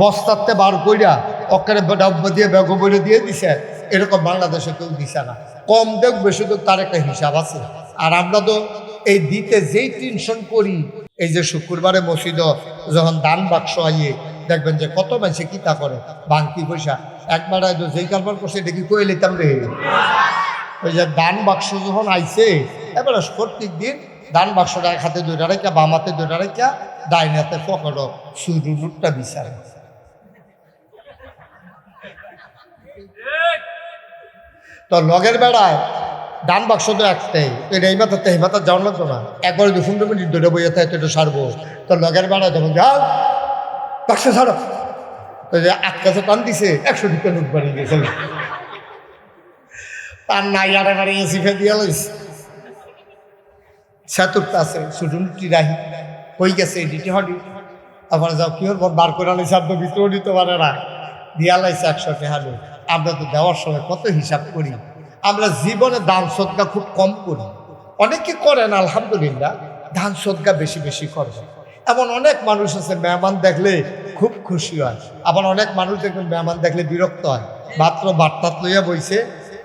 বস্তাতে বার কইরা অকারে ডাব্বা দিয়ে ব্যাগ বইরে দিয়ে দিছে এরকম বাংলাদেশে কেউ দিছে না কম দেখ বেশি তো তার একটা হিসাব আছে আর আমরা তো এই দিতে যেই টেনশন করি এই যে শুক্রবারে মসজিদে যখন দান বাক্স আইয়ে দেখবেন যে কত মানুষে কিতা করে বাংতি পয়সা একবার হয়তো যেই কারবার করছে এটা কি কয়ে লিতাম রে ওই যে দান বাক্স যখন আইছে এবার প্রত্যেক দিন দান বাক্সটা এক হাতে 2টা রেখা বাম হাতে 2টা রেখা ডাইন হাতে পকেটও সুরুটা বিচারে তো লগের বেড়ায় ডান বাক্স তো একটাই এটা এই মাথাতে এই মাথা যাওয়ার লাগতো না একবারে 2-15 মিনিট 2টা বইয়ে থাকে তো এটা সারবো তো লগের বেড়ায় যখন যাও বাক্স ছাড়ো তো যে 8 কাছে টান দিছে 100 টাকা নোট বাড়িয়ে গেছে তার নাই আড়ে এসি ফে দিয়া লইছে সাতুরটা আছে সুটুনটি রাহি কই গেছে এডিটি হডি আবার যাও কি ওর বার করে আনি শব্দ ভিতরে দিতে পারে না দিয়া লাইছে 100 টাকা নোট আমরা তো দেওয়ার সময় কত হিসাব করি আমরা জীবনে দান সদকা খুব কম করি অনেকে করেন আলহামদুলিল্লাহ দান সদকা বেশি বেশি করবে এমন অনেক মানুষ আছে মেহমান দেখলে খুব খুশি হয় আবার অনেক মানুষ দেখবেন মেহমান দেখলে বিরক্ত হয় মাত্র বার্তাত লইয়া বইছে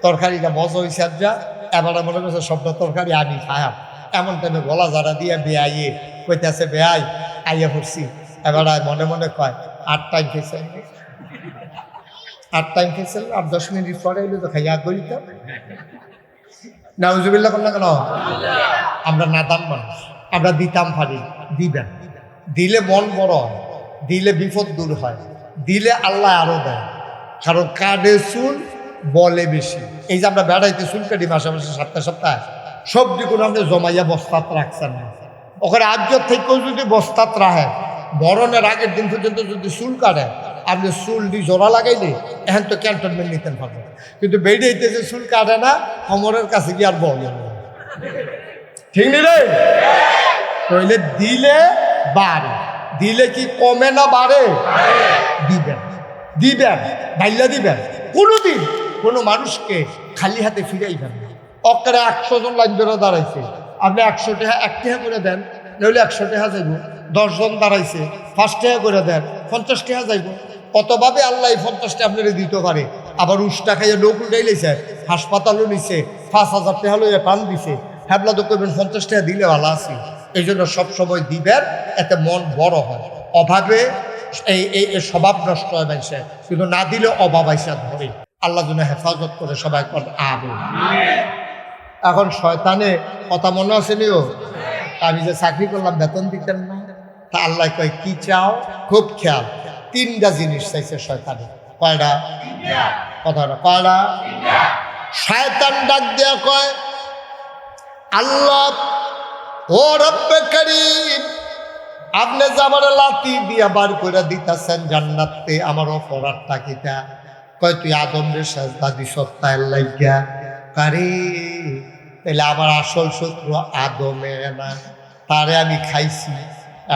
তরকারিটা মজা হয়েছে আর যা এবার মনে করছে সব তরকারি আনি খায়া এমন টাইমে গলা জারা দিয়ে বেআইয়ে কইতেছে বেআই আইয়া পড়ছি এবার মনে মনে কয় 8 টাইম খেয়েছে 8 টাইম খেয়েছিল আর 10 মিনিট পরে এলে তো খাইয়া করিত নাউজুবিল্লাহ করলাম কেন আমরা নাদান মানুষ আমরা দিতাম পারি দিবেন দিলে মন বড় হয় দিলে বিপদ দূর হয় দিলে আল্লাহ আরো দেয় কারণ কাঁধে চুল বলে বেশি এই যে আমরা বেড়াইতে চুল কাটি মাসে মাসে সপ্তাহে সপ্তাহে সবজিগুলো আপনি জমাইয়া বস্তাত রাখছেন না ওখানে আজকের থেকেও যদি বস্তাত রাখে বরণের আগের দিন পর্যন্ত যদি চুল কাটে আপনি চুল দিয়ে জোড়া লাগাইলে এখন তো ক্যান্টনমেন্ট নিতেন পারবেন কিন্তু বেরিয়েতে যে চুল কাটে না কোমরের কাছে গিয়ে আর বলে ঠিক নি রে তাহলে দিলে বাড়ে দিলে কি কমে না বাড়ে দিবেন দিবেন ভাইলা দিবেন কোনোদিন কোনো মানুষকে খালি হাতে ফিরাইবেন না অকারে 100 জন লাইন ধরে দাঁড়াইছে আপনি 100 টাকা 1 টাকা করে দেন নইলে 100 টাকা যাইব 10 জন দাঁড়াইছে 5 টাকা করে দেন 50 টাকা যাইব কতভাবে আল্লাহ 50 টাকা আপনারা দিতে পারে আবার উষ্টা খাইয়ে লোক উল্টাই লেছে, হাসপাতালও নিছে, 5,000 টাকা লইয়া পান দিছে। হ্যাবলা তো করবেন 50 টাকা দিলে ভালো আছি। এই জন্য সবসময় দিবেন, এতে মন বড় হয়। অভাবে এই স্বভাব নষ্ট হয় মানুষে, কিন্তু না দিলে অভাব আইসা ধরে। আল্লাহ যেন হেফাজত করে, সবাই আমিন। এখন শয়তানে কথা মনে আছে নিও, আমি যে চাকরি করলাম বেতন দিতেন না, তা আল্লাহ কয় কি চাও, খুব খেয়াল। 3টা জিনিস চাইছে শয়তানে। কয়টা? কথাটা কয়টা? শয়তান ডাক দেয়া কয়, আল্লাহ ও রব্বে করিম, আপনি যে আমার লাথি দিয়া বার করে দিতেছেন জান্নাতে, আমার অপরাধটা কিটা? কয় তুই আদম রে সেজদা দিছ তাই লাগিয়া। কারে তাহলে আমার আসল শত্রু আদমে না, তারে আমি খাইছি।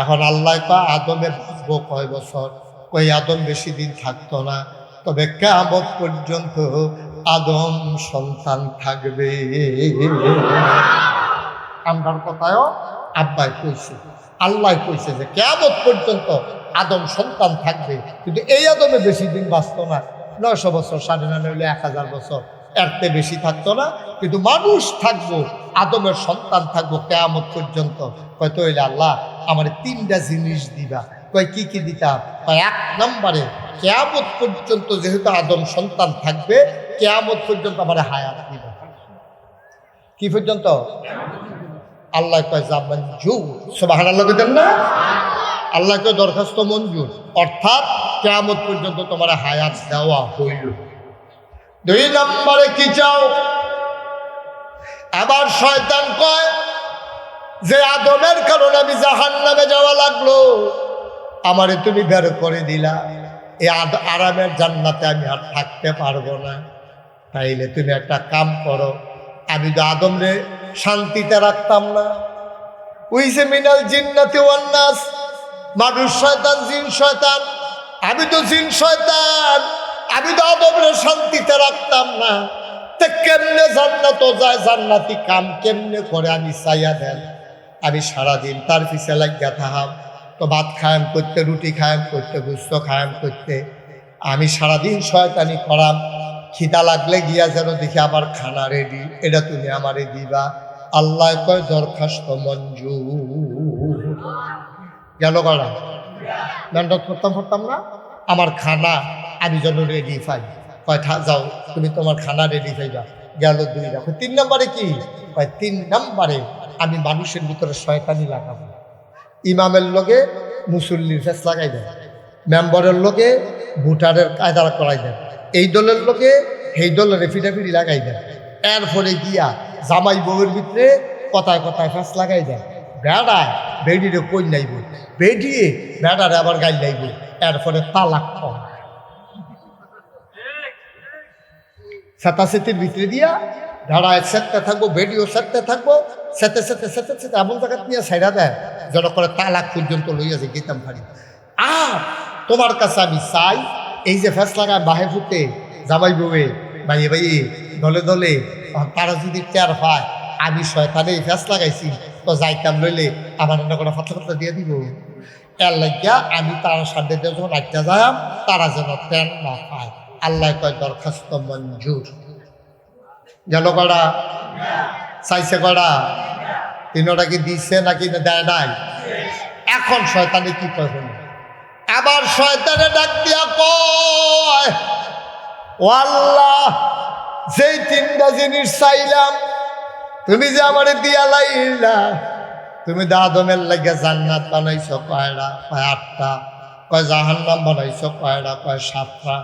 এখন আল্লাহ কয় আদমে বাঁচবো কয় বছর? কই আদম বেশি দিন থাকতো না, তবে কিয়ামত পর্যন্ত আদম সন্তান থাকবে। আমরার কথায়ও আব্বাই কইছে, আল্লাহ কইছে যে কিয়ামত পর্যন্ত আদম সন্তান থাকবে। কিন্তু এই আদমে বেশি দিন বাঁচত না, 900 বছর, 9.5 হলে 1000 বছর, এরতে বেশি থাকতো না। কিন্তু মানুষ থাকবো, আদমের সন্তান থাকবো কিয়ামত পর্যন্ত। কয়তো হইলে আল্লাহ আমার 3টা জিনিস দিবা। কয় কি কি দিতাম? কয় 1 নম্বরে কিয়ামত পর্যন্ত যেহেতু আদম সন্তান থাকবে, কিয়ামত পর্যন্ত আমার হায়াত দিবা। কি পর্যন্ত? আল্লাহ কয় যা মঞ্জুর। সুবহানাল্লাহ বলেন না? আল্লাহকে দরখাস্ত মঞ্জুর, অর্থাৎ কিয়ামত পর্যন্ত তোমার হায়াত দেওয়া হইল। 2 নম্বরে কি চাও? আবার শয়তান কয় যে আদমের কারণে আমি জাহান্নামে যাওয়া লাগলো, আমারে তুমি বের করে দিলা, এই আরামের জান্নাতে আমি আর থাকতে পারবো না। তাইলে তুমি একটা কাম করো, আমি তো আদম রে শান্তিতে রাখতাম না। উইসে মিনাল জিন্নাতি ওয়ান নাস, মানুষ শয়তান, জিন শয়তান, আমি তো জিন শয়তান, আমি তো আদম রে শান্তিতে রাখতাম না। তা কেমনে জান্নাত যায়, জান্নাতি কাম কেমনে করে আমি চাইয়া দেন। আমি সারাদিন তার পিছে লাগিয়া থাকাম, তো ভাত খায়াম করতে, রুটি খায়াম করতে, গুস্ত খায়াম করতে, আমি সারাদিন শয়তানি করাম। খিদা লাগলে গিয়া যেন দেখি আমার খানা রেডি, এটা তুমি আমারে দিবা। আল্লাহ কয় দরখাস্ত মঞ্জুর। গেল করা মেহনত করতাম না, আমার খানা আমি যেন রেডি পাই। কয় যাও তুমি তোমার খানা রেডি পাইবা। গেল 2 রাখো। 3 নম্বরে কি? কয় 3 নম্বরে আমি মানুষের ভিতরে শয়তানি লাগাবো। ইমামের লগে মুসল্লির ফেস লাগাই দেন, মেম্বরের লগে ভোটারের কায়দা করাই দেন, এই দলের লোকে সেই দলের ফিটাফিটি লাগাই দেন। এরপরে গিয়া জামাই বউয়ের ভিতরে কথায় কথায় ফাঁস লাগাই দেন। বেড়ায় বেডিরে কই নাইব, বেডিয়ে বেড়ারে আবার গাই লাইব। এরপরে তালাক কম সেতাসেতির ভিতরে দিয়া ধারায় সেটতে থাকবো, বেডিও সেটতে থাকবো, সেতে সেতে সেতে সেতে এমন জায়গা নিয়ে সাইডা দেয় যেন করে তালাক পর্যন্ত লইয়া যে গীতাম ফাড়ি। আর তোমার কাছে আমি চাই, এই যে ফেস লাগায় বাহে ফুটে জামাই বউয়ে ভাইয়ে ভাইয়ে দলে দলে, তারা যদি টের পায় আমি শয়তানে ফেস লাগাইছি, তো যাইতাম লইলে আমার অন্য কোনো ফাতলা ফাতলা দিয়ে দিব। এর লাগিয়া আমি তার সাথে যখন আটটা যাইম, তারা যেন টের না পায়। আল্লাহ কয় দরখাস্ত মঞ্জুর। গেল কড়া চাইছে কড়া, 3টা কি দিচ্ছে নাকি দেয় নাই? এখন শয়তানে কি কয়? আবার শয়তানে ডাক দিয়া কয়, ও আল্লাহ, যেই 3টা জিনিস চাইলাম তুমি যে আমারে দিয়া লাইলা, তুমি তো আদমের লাগিয়া জান্নাত বানাইছো কয়টা? কয় 8টা। কয় জাহান্নাম বানাইছো কয়টা? কয় 7টা।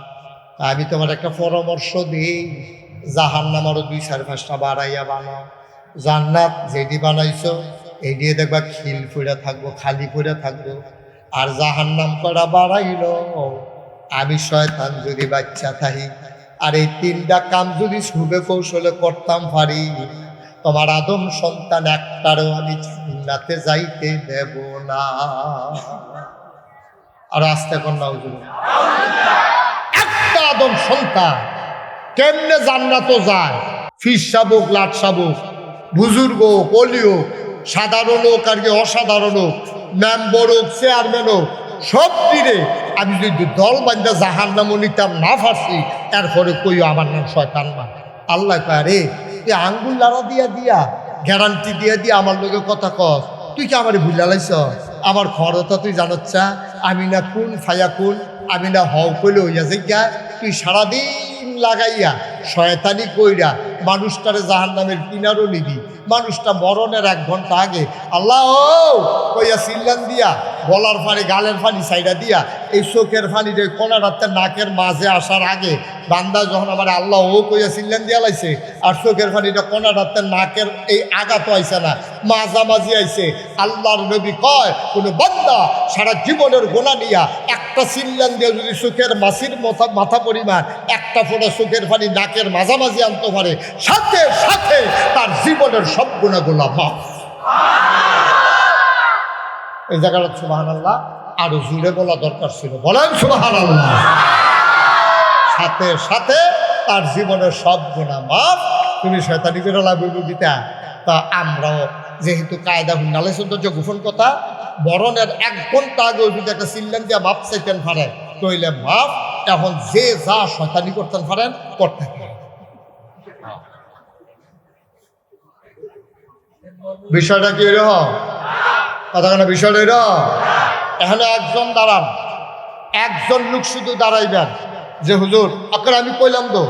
আমি তোমার একটা পরামর্শ দিই, জাহান্নাম আরো 2-4-5টা বাড়াইয়া বানাও। জান্নাত যেটি বানাইছো এই দিয়ে দেখবা খিল পড়ে থাকবো, খালি পড়ে থাকবো। আর জাহান্নাম করা বাড়াইল আমি শয়তান যদি বাচ্চা থাকি, আর এই 3টা কাম যদি শুভে কৌশলে করতাম পারি, তোমার আদম সন্তান একটারও আমি জান্নাতে যাইতে দেব না। আর আস্তে কন্যা একটা আদম সন্তান কেমনে জান্নাতও যায়? ফিস শাবুক, লাট শাবুক, বুজুর্গ হোক, অলি হোক, সাধারণ হোক আর কি অসাধারণ হোক, মেম্বর হোক, চেয়ারম্যান হোক, সব দিনে আমি যদি দল বান্ধা জাহান্নামও নিতাম না পারছি, এরপরে কইও আমার নাম শয়তান মা। আল্লাহ কয় রে তুই আঙ্গুল লাড়া দিয়া দিয়া গ্যারান্টি দিয়া দিয়া আমার লোকে কথা কস, তুই কি আমার ভুলা লাইছ? আমার খরতা তুই জানচ্ছা, আমি না কোন ফায়া কোন, আমি না হও কইলে হইয়া যাইয়া তুই সারাদিন লাগাইয়া শয়তানি কইরা মানুষটারে জাহান্নামের কিনারও নিবি। মানুষটা মরণের 1 ঘন্টা আগে আল্লাহ ও কইয়া সিল্লান দিয়া গলার ফানি গালের ফানি সাইডা দিয়া এই চোখের ফানি যে কোনা রাতে নাকের মাঝে আসার আগে বান্দা যখন আমার আল্লাহ ও কইয়া সিল্লান দিয়া লাইছে, আর চোখের ফানিটা কোনা রাতে নাকের এই আঘাত আইছে না, মাঝামাঝি আইছে। আল্লাহর নবী কয় কোনো বান্দা সারা জীবনের গোনা নিয়া একটা সিল্লান দিয়ে যদি চোখের মাছির মাথা পরিমাণ একটা ফোঁটা চোখের ফানি নাকের মাঝামাঝি আনতে পারে, সাথে সাথে তার জীবনের সব গুণাগুলা মাফ। এই জায়গাটা সুবহানাল্লাহ আরো জুড়ে বলা দরকার ছিল, বলেন সুবহানাল্লাহ। সাথে সাথে তার জীবনের সব গুণা মাফ। তুমি শয়তানি করে লাভ দিতা। তা আমরাও যেহেতু কায়দা হুন্নালে সৌন্দর্য গোপন কথা, মরণের 1 ঘন্টা আগে যদি একটা সিল্লান দিয়া মাপ চাইতেন পারেন তইলে মাফ। এখন যে যা শয়তানি করতেন পারেন করতে পারেন। বিষয়টা কি এরকম কথা কেন? বিষয়টা এরকম। এখানে একজন দাঁড়ান, একজন লোক শুধু দাঁড়াইবেন যে হুজুর আপনার আমি কইলাম তো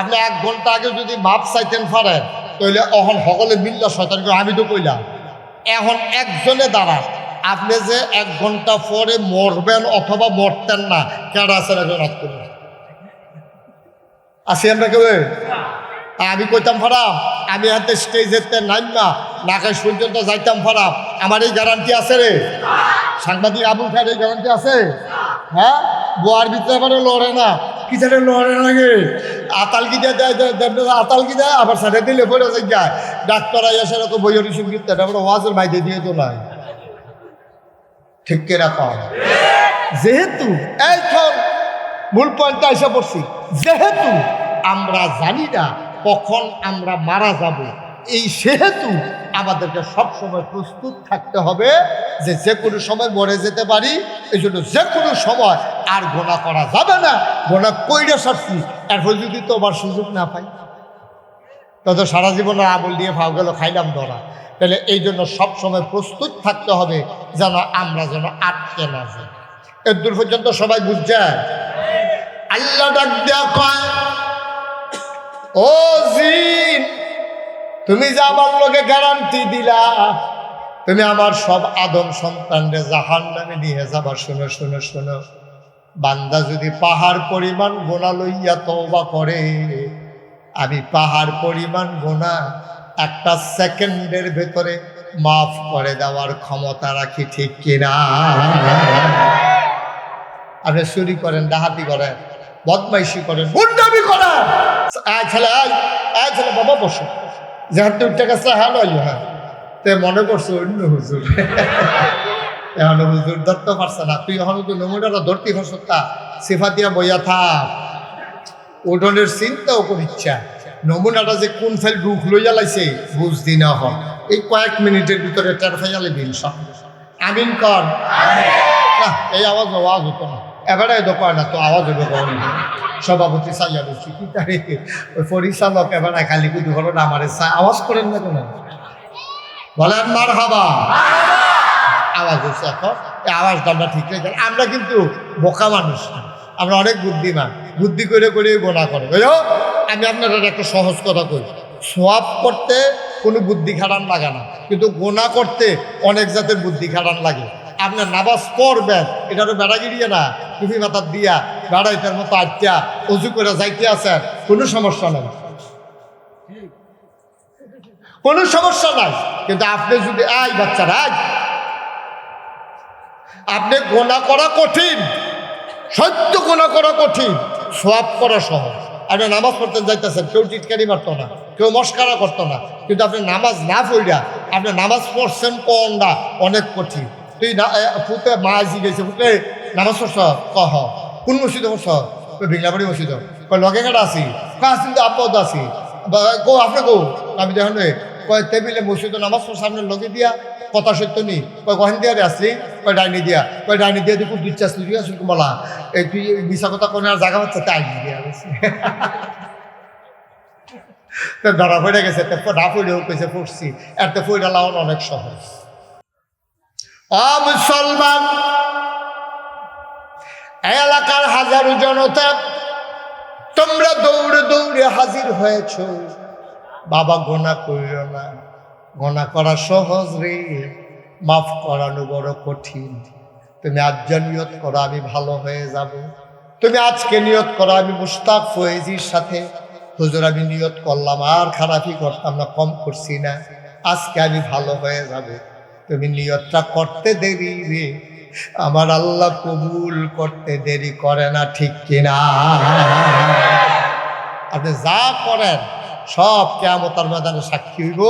আপনি 1 ঘন্টা আগে যদি মাপ চাইতেন পারেন তাহলে এখন সকলে মিল্লা শয়তান করে, আমি তো কইলাম। এখন একজনে দাঁড়ান, আপনি যে 1 ঘন্টা পরে মরবেন অথবা মরতেন না, কেডা আছেন একজন হাত করে? আসি আমরা কেউ? আমি কইতাম ফারাম আমি হাতে স্টেজেতে নাইমা নাকাশ পর্যন্ত যাইতাম ফারাম, আমার এই গ্যারান্টি আছে রে? সাংবাদিক আবুল খায়ের এই গ্যারান্টি আছে? হ্যাঁ, বোয়ার ভিতরে আবার লড়ে না, কি জানে লড়ে নাকি আতাল কি দেয়, আতাল কি দেয় আবার সাথে দিলে পড়ে যায়। ডাক্তার আইয়া সেরকম বইয়ের সঙ্গীত ওয়াজের মাইতে দিয়ে তো নাই, ঠিক কিরকম? যেহেতু এইখন মূল পয়েন্টটা এসে পড়ছি, যেহেতু আমরা জানি না কখন আমরা মারা যাব, এই সেহেতু আমাদেরকে সবসময় প্রস্তুত থাকতে হবে যে কোনো সময় মরে যেতে পারি। এই জন্য যে কোনো সময় আর গোনা করা যাবে না। গোনা কইরা সারছি, এরপর যদি তোমার সুযোগ না পাই তত সারা জীবনের আমল দিয়ে ভাও গেল খাইলাম ধরা। তাহলে এই জন্য সবসময় প্রস্তুত থাকতে হবে যেন আমরা যেন আটকে না যাই। এর দূর পর্যন্ত সবাই বুঝছে? আল্লাহ ডাক দেয়া কয় ও জিন, তুমি যে আমার লোকে গ্যারান্টি দিলা তুমি আমার সব আদম সন্তানরে জাহান্নামে নিয়ে যাবা। শোনো শোনো শোনো, বান্দা যদি পাহাড় পরিমাণ গোনা লইয়া তওবা করে, আমি পাহাড় পরিমাণ গোনা 1 সেকেন্ডের ভেতরে মাফ করে দেওয়ার ক্ষমতা রাখি, ঠিক কিনা? আপনি চুরি করেন, ডাহাতি করেন, বদমাইশি করেন, গুন্ডামি করেন, ছেলে ছেলে বাবা বসো, যেহেতু টাকা হ্যাঁ লইল, হ্যাঁ তে মনে করছো অন্য হুজুর এখন হুজুর ধরতে পারছে না, তুই এখন তো নমুনাটা ধরতে পারছ, তা সিফা দিয়া বইয়া থাক, ওডনের চিন্তাও করিচ্ছা নমুনাটা যে কোন ফেল রুখ লইয়া লাইছে বুঝদি না হন। এই কয়েক মিনিটের ভিতরে টের ফাইয়ালে দিন সব। আমিন কর। এই আওয়াজ হতো না, এবারে তো কয় না তো আওয়াজ হইবে কখন? সভাপতি চাইয়া বলছি কি তারে ওই পরিচালক এবারে খালি কুতু হলো না আমার আওয়াজ করেন না কেন? বলেন মারহাবা। আওয়াজ হচ্ছে এখন, এই আওয়াজটা আমরা ঠিক রেখে। আমরা কিন্তু বোকা মানুষ না, আমরা অনেক বুদ্ধিমান, বুদ্ধি করে করে গোনা করে। আমি আপনার একটা সহজ কথা কই, সোয়াব করতে কোনো বুদ্ধি খাটান লাগে না, কিন্তু গোনা করতে অনেক জাতের বুদ্ধি খাটান লাগে। আপনার নামাজ পড়বেন, এটারও বেড়া গিরিয়ে না, টুপি মাথার দিয়া বেড়াইটার মতো আটটা অজু করে যাইতে আছেন, কোনো সমস্যা নাই, কোনো সমস্যা নাই। কিন্তু আপনি যদি বাচ্চারা আপনি গোনা করা কঠিন, সত্য গোনা করা কঠিন, সোয়াব করা সহজ। আপনি নামাজ পড়তে যাইতেছেন, কেউ টিটকারি মারতো না, কেউ মস্কারা করতো না, কিন্তু আপনি নামাজ না পড়া আপনি নামাজ পড়ছেন কোনটা অনেক কঠিন। তুই ফুটে মা আসি গেছে, ফুটে নামাজ পড়ছ কহ কোন মসজিদে পড়ছ? ভিংলাবাড়ি মসজিদ। কয় লগে কাটা আসি, আসি তো আপদ আসি, কো আপনি কো? আমি দেখুন কয় টেবিলে মসজিদে নামাজ পড়ছে আপনার লগে দিয়া, কথা সত্য নি কয় গহেন দিয়া আসলি কয় ডাইনি দিয়া দিয়ে খুব দুই চাষ তুই আসল বলা এই তুই মিশা কথা কোনো আর জায়গা হচ্ছে তাই দিয়া গেছে ধরা পড়ে গেছে না পড়েও কইছে পড়ছি এত পড়া লাউন অনেক সহজ। মুসলমান এলাকার হাজারো জনতা তোমরা দৌড়ে দৌড়ে হাজির হয়েছ। বাবা গোনা করিও না, গোনা করা সহজ রে, মাফ করানো বড় কঠিন। তুমি আজ নিয়ত করো আমি ভালো হয়ে যাব। তুমি আজকে নিয়ত করো আমি মুশতাক ফয়েজির সাথে হুজুর আমি নিয়ত করলাম আর খারাপই করতাম না, কম করছি না, আজকে আমি ভালো হয়ে যাব। তুমি নিয়তটা করতে দেরি রে, আমার আল্লাহ কবুল করতে দেরি করে না, ঠিক কিনা? আপনি যা করেন সব কিয়ামতের ময়দানে সাক্ষী হইব,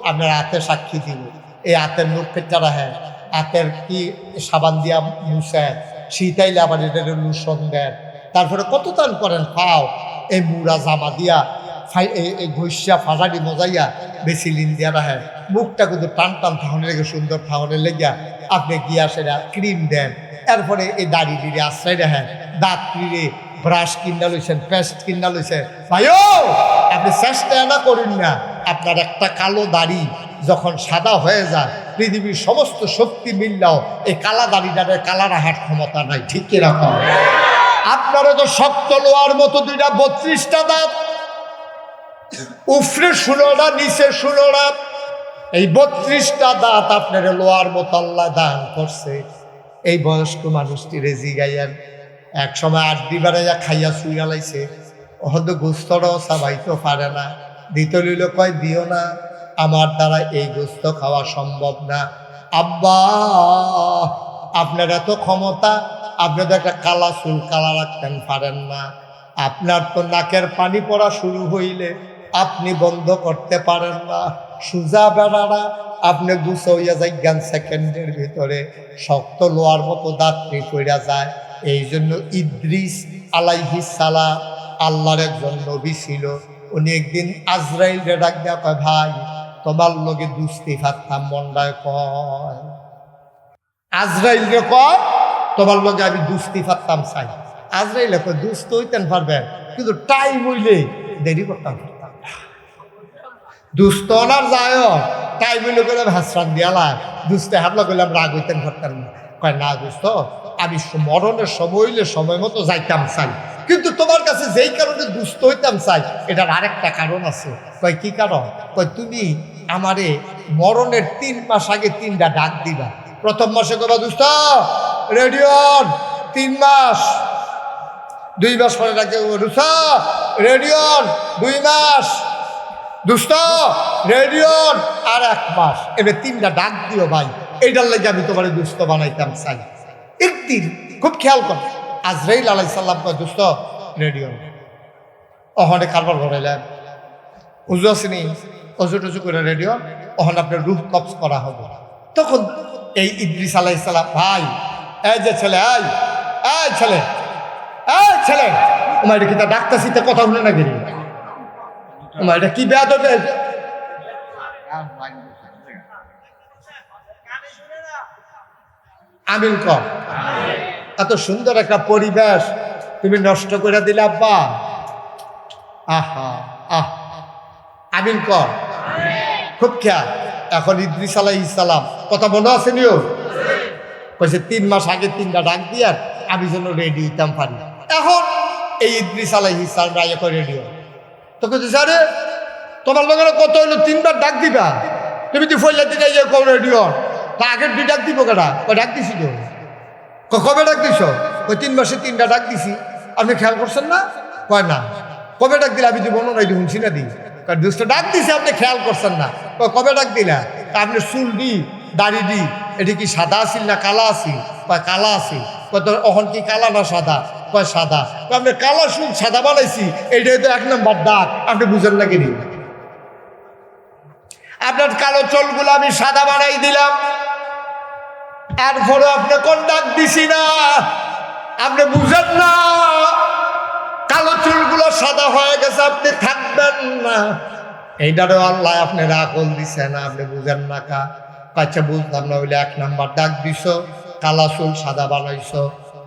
আপনার হাতে সাক্ষী দিব। এই হাতের মুখ পেটা রাখেন, হাতের কি সাবান দিয়া মুছেন, শীতাইলে আবার এটা লুসন দেন, তারপরে কত টান করেন পাও এই মুড়া জামা দিয়া এই ঘষিয়া ফাঁসাটি মজাইয়া বেশি লিন দিয়া রাখেন। মুখটা কিন্তু টান টান থাহনে লেগে সুন্দর থাহনে লেগিয়া আপনি গিয়া সেটা ক্রিম দেন। এরপরে এই দাড়ি দিলে আশ্রয় রাখেন, দাঁত ক্লিরে ব্রাশ কিনা লইছেন, পেস্ট কিনা লইছেন। ভাইও আপনি চেষ্টা না করুন না, আপনার একটা কালো দাড়ি যখন সাদা হয়ে যায় পৃথিবীর সমস্ত শক্তি মিললেও এই কালা দাড়িটার কালা রাখার ক্ষমতা নাই, ঠিক কিরকম? আপনারও তো শক্ত লোহার মতো দুইটা 32টা দাঁত, উপরে 16টা নিচে 16টা, এই 32টা দাঁত আপনার লোহার মতো আল্লাহ দান করছে। এই বয়স্ক মানুষটি রেজি গাইয়ান এক সময় 8 দিবারে যা খাইয়া শুইয়া লাইছে, হয়তো গোস্তটাও চাবাইতে পারে না, দিতে লইল কয় দিও না, আমার দ্বারা এই গোস্ত খাওয়া সম্ভব না। আব্বা আপনার এত ক্ষমতা, আপনি তো একটা কালা চুল কালা রাখতেন পারেন না, আপনার তো নাকের পানি পড়া শুরু হইলে আপনি বন্ধ করতে পারেন না, সুজা বেড়ারা আপনি গুছাইয়া যাই জ্ঞান সেকেন্ডের ভিতরে, শক্ত লোহার মতো দাঁতটি পড়া যায়। এই জন্য ইদ্রিস আলাইহিস সালাম আল্লাহর একজন নবী ছিল। উনি একদিন আজরাইলরে ডাক দেয়া কয়, ভাই তোমার লগে দুস্তি ফাত্তাম মন্ডায় কয়, আজরাইলরে কয় তোমার লগে আমি দুস্তি ফাত্তাম চাই। আজরাইলে কয় দুস্ত হইতেন পারবেন, কিন্তু টাইম হইলে দেরি করতাম পারতাম না। দুস্ত ওনার যায় টাইম হইলে করে ভাসরান দিয়ালা, দুস্তে হাতলা করলাম রাগ হইতেন পারতাম না। কয় না দুস্ত, আমি মরণের সময় হইলে সময় মতো যাইতাম চাই, কিন্তু তোমার কাছে যেই কারণে দুস্থ হইতাম চাই এটার আরেকটা কারণ আছে। কয় কি কারণ? কয় তুমি আমারে মরণের 3 মাস আগে 3টা ডাক দিবা। প্রথম মাসে কবা দুস্থ রেডিয়ন 3 মাস, 2 মাস পরে ডাক দেবো রুসা রেডিয়ন 2 মাস, দুস্থ রেডিয়ন আর 1 মাস, এবার 3টা ডাক দিও ভাই, এইটার লাগে আমি তোমার দুস্থ বানাইতাম চাই। একদিন খুব খেয়াল কর, আজরাইল আলাইহিস সালাম কয় দুস্থ রেডিও ওখানে কারবার ঘটাইলেন, উজু আসেনি, অজু টজু করে রেডিও ওখানে আপনার রূহ কবজ করা হবে। তখন এই ইদ্রিস আলাইহিস সালাম, ভাই এই যে ছেলে, এই ছেলে, এই ছেলে, তোমার এটা কি তা ডাক্তার সিতে কথা শুনে না গেলি, তোমার এটা কি বেয়াদব? আমিন কর। এত সুন্দর একটা পরিবেশ তুমি নষ্ট করে দিলে আব্বা, আহা আহ, আমিন কর। খুব খেয়াল। এখন ইদ্রিস আলাইহিস সালাম কথা মনে আছে নিও, কইছে 3 মাস আগে 3টা ডাক দিয়া আমি যেন রেডি হইতাম পারি। এখন এই ইদ্রিস আলাইহিস সালাম রায় করে রেডি হয়, তো কইছে আরে তোমার লোকের কত হইলো 3বার ডাক দিবা, তুমি তো ফইলা দিনে যে কম রেডি হন, তা আগের 2 ডাক দিব কেনা? কয় ডাক দিছি তো। কবে ডাক দিছ? ওই 3 মাসে 3টা ডাক দিছি, আপনি খেয়াল করছেন না? কয় না। কবে ডাক দিলে? আমি তো মনে নাই শুনছি না দি। কয় দুটো ডাক দিছি আপনি খেয়াল করছেন না। কবে ডাক দিলা? আপনি চুল দি দাড়ি দি এটি কি সাদা আছিল না কালা আছিল? কয় কালা আছিল। কয় তো অহন কি কালা না সাদা? কয় সাদা। আপনি কালা চুল সাদা বানাইছি, এইটাই তো 1 নম্বর ডাক, আপনি বুঝেন না কিনি? আপনার কালো চুলগুলো আমি সাদা বানাই দিলাম, এরপরে আপনি কোন ডাক দিছি না, আপনি বুঝেন না, কালো চুলগুলো সাদা হয়ে গেছে, আপনি থাকবেন না। এইটারও আল্লাহ আপনার আকল দিছে না, আপনি বুঝেন না কা। আচ্ছা বুঝলাম না, হইলে 1 নাম্বার ডাক দিছ, কালা চুল সাদা বানাইছ।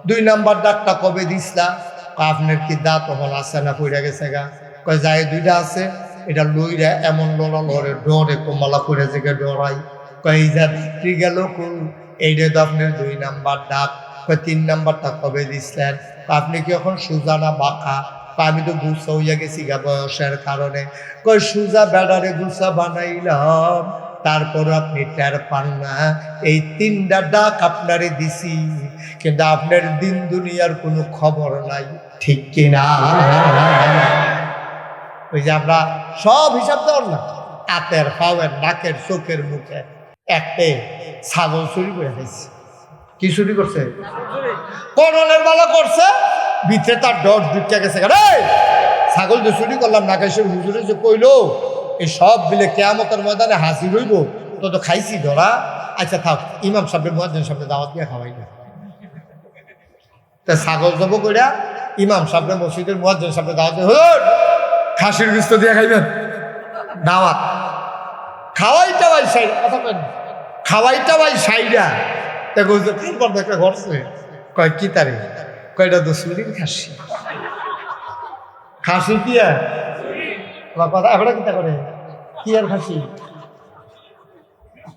2 নাম্বার ডাকটা কবে দিসলা? আপনার কি দাঁত তখন আছে না পড়ে গেছে গা? কয় যায় 2টা আছে, এটা লইরা এমন লড়া লড়ে ডরে কমলা করে জেগে ডরাই। কয় এই যাত্রী গেল কোন? এইটা তো আপনার 2 নাম্বার ডাক। কয় 3 নাম্বারটা কবে দিছিলেন? আপনি কি এখন সোজা না বাঁকা? আমি তো গুছা হইয়া গেছি গা বয়সের কারণে। কয় সোজা বেড়ারে গুছা বানাইলাম, তারপর আপনি টের পান না। এই 3টা ডাক আপনারে দিছি, কিন্তু আপনার দিন দুনিয়ার কোনো খবর নাই, ঠিক কিনা? ওই যে আমরা সব হিসাব দেওয়ার না, হাতের পাওয়ের নাকের চোখের মুখে একটা ছাগল চুরি করে খাইছে। কি চুরি করছে? করণের বেলা করছে, ভিতরে তার ডর ঢুকে গেছে। ছাগল যে চুরি করলাম না খাইছে, হুজুরে যে কইলো এই সব বিলে কেয়ামতের ময়দানে হাসি রইব, তো খাইছি ধরা। আচ্ছা থাক, ইমাম সাহেবের মুয়াজ্জিন সাহেবের দাওয়াত দিয়ে খাওয়াই না। তা ছাগল জব কইরা ইমাম সাহেবের মসজিদের মুয়াজ্জিন সাহেবের দাওয়াত দিয়ে, হুজুর খাসির গোশত দিয়ে খাইবেন, দাওয়াত। খাওয়াইটা ভাই সাইড কথা কেন, খাওয়াইটা ভাই সাইডা। তা হুজুর তারপর দেখা ঘরছে, কয় কি তারে? কয়টা তো চুরির খাসি। খাসি কি আর কথা এখন কিতা করে? কি আর খাসি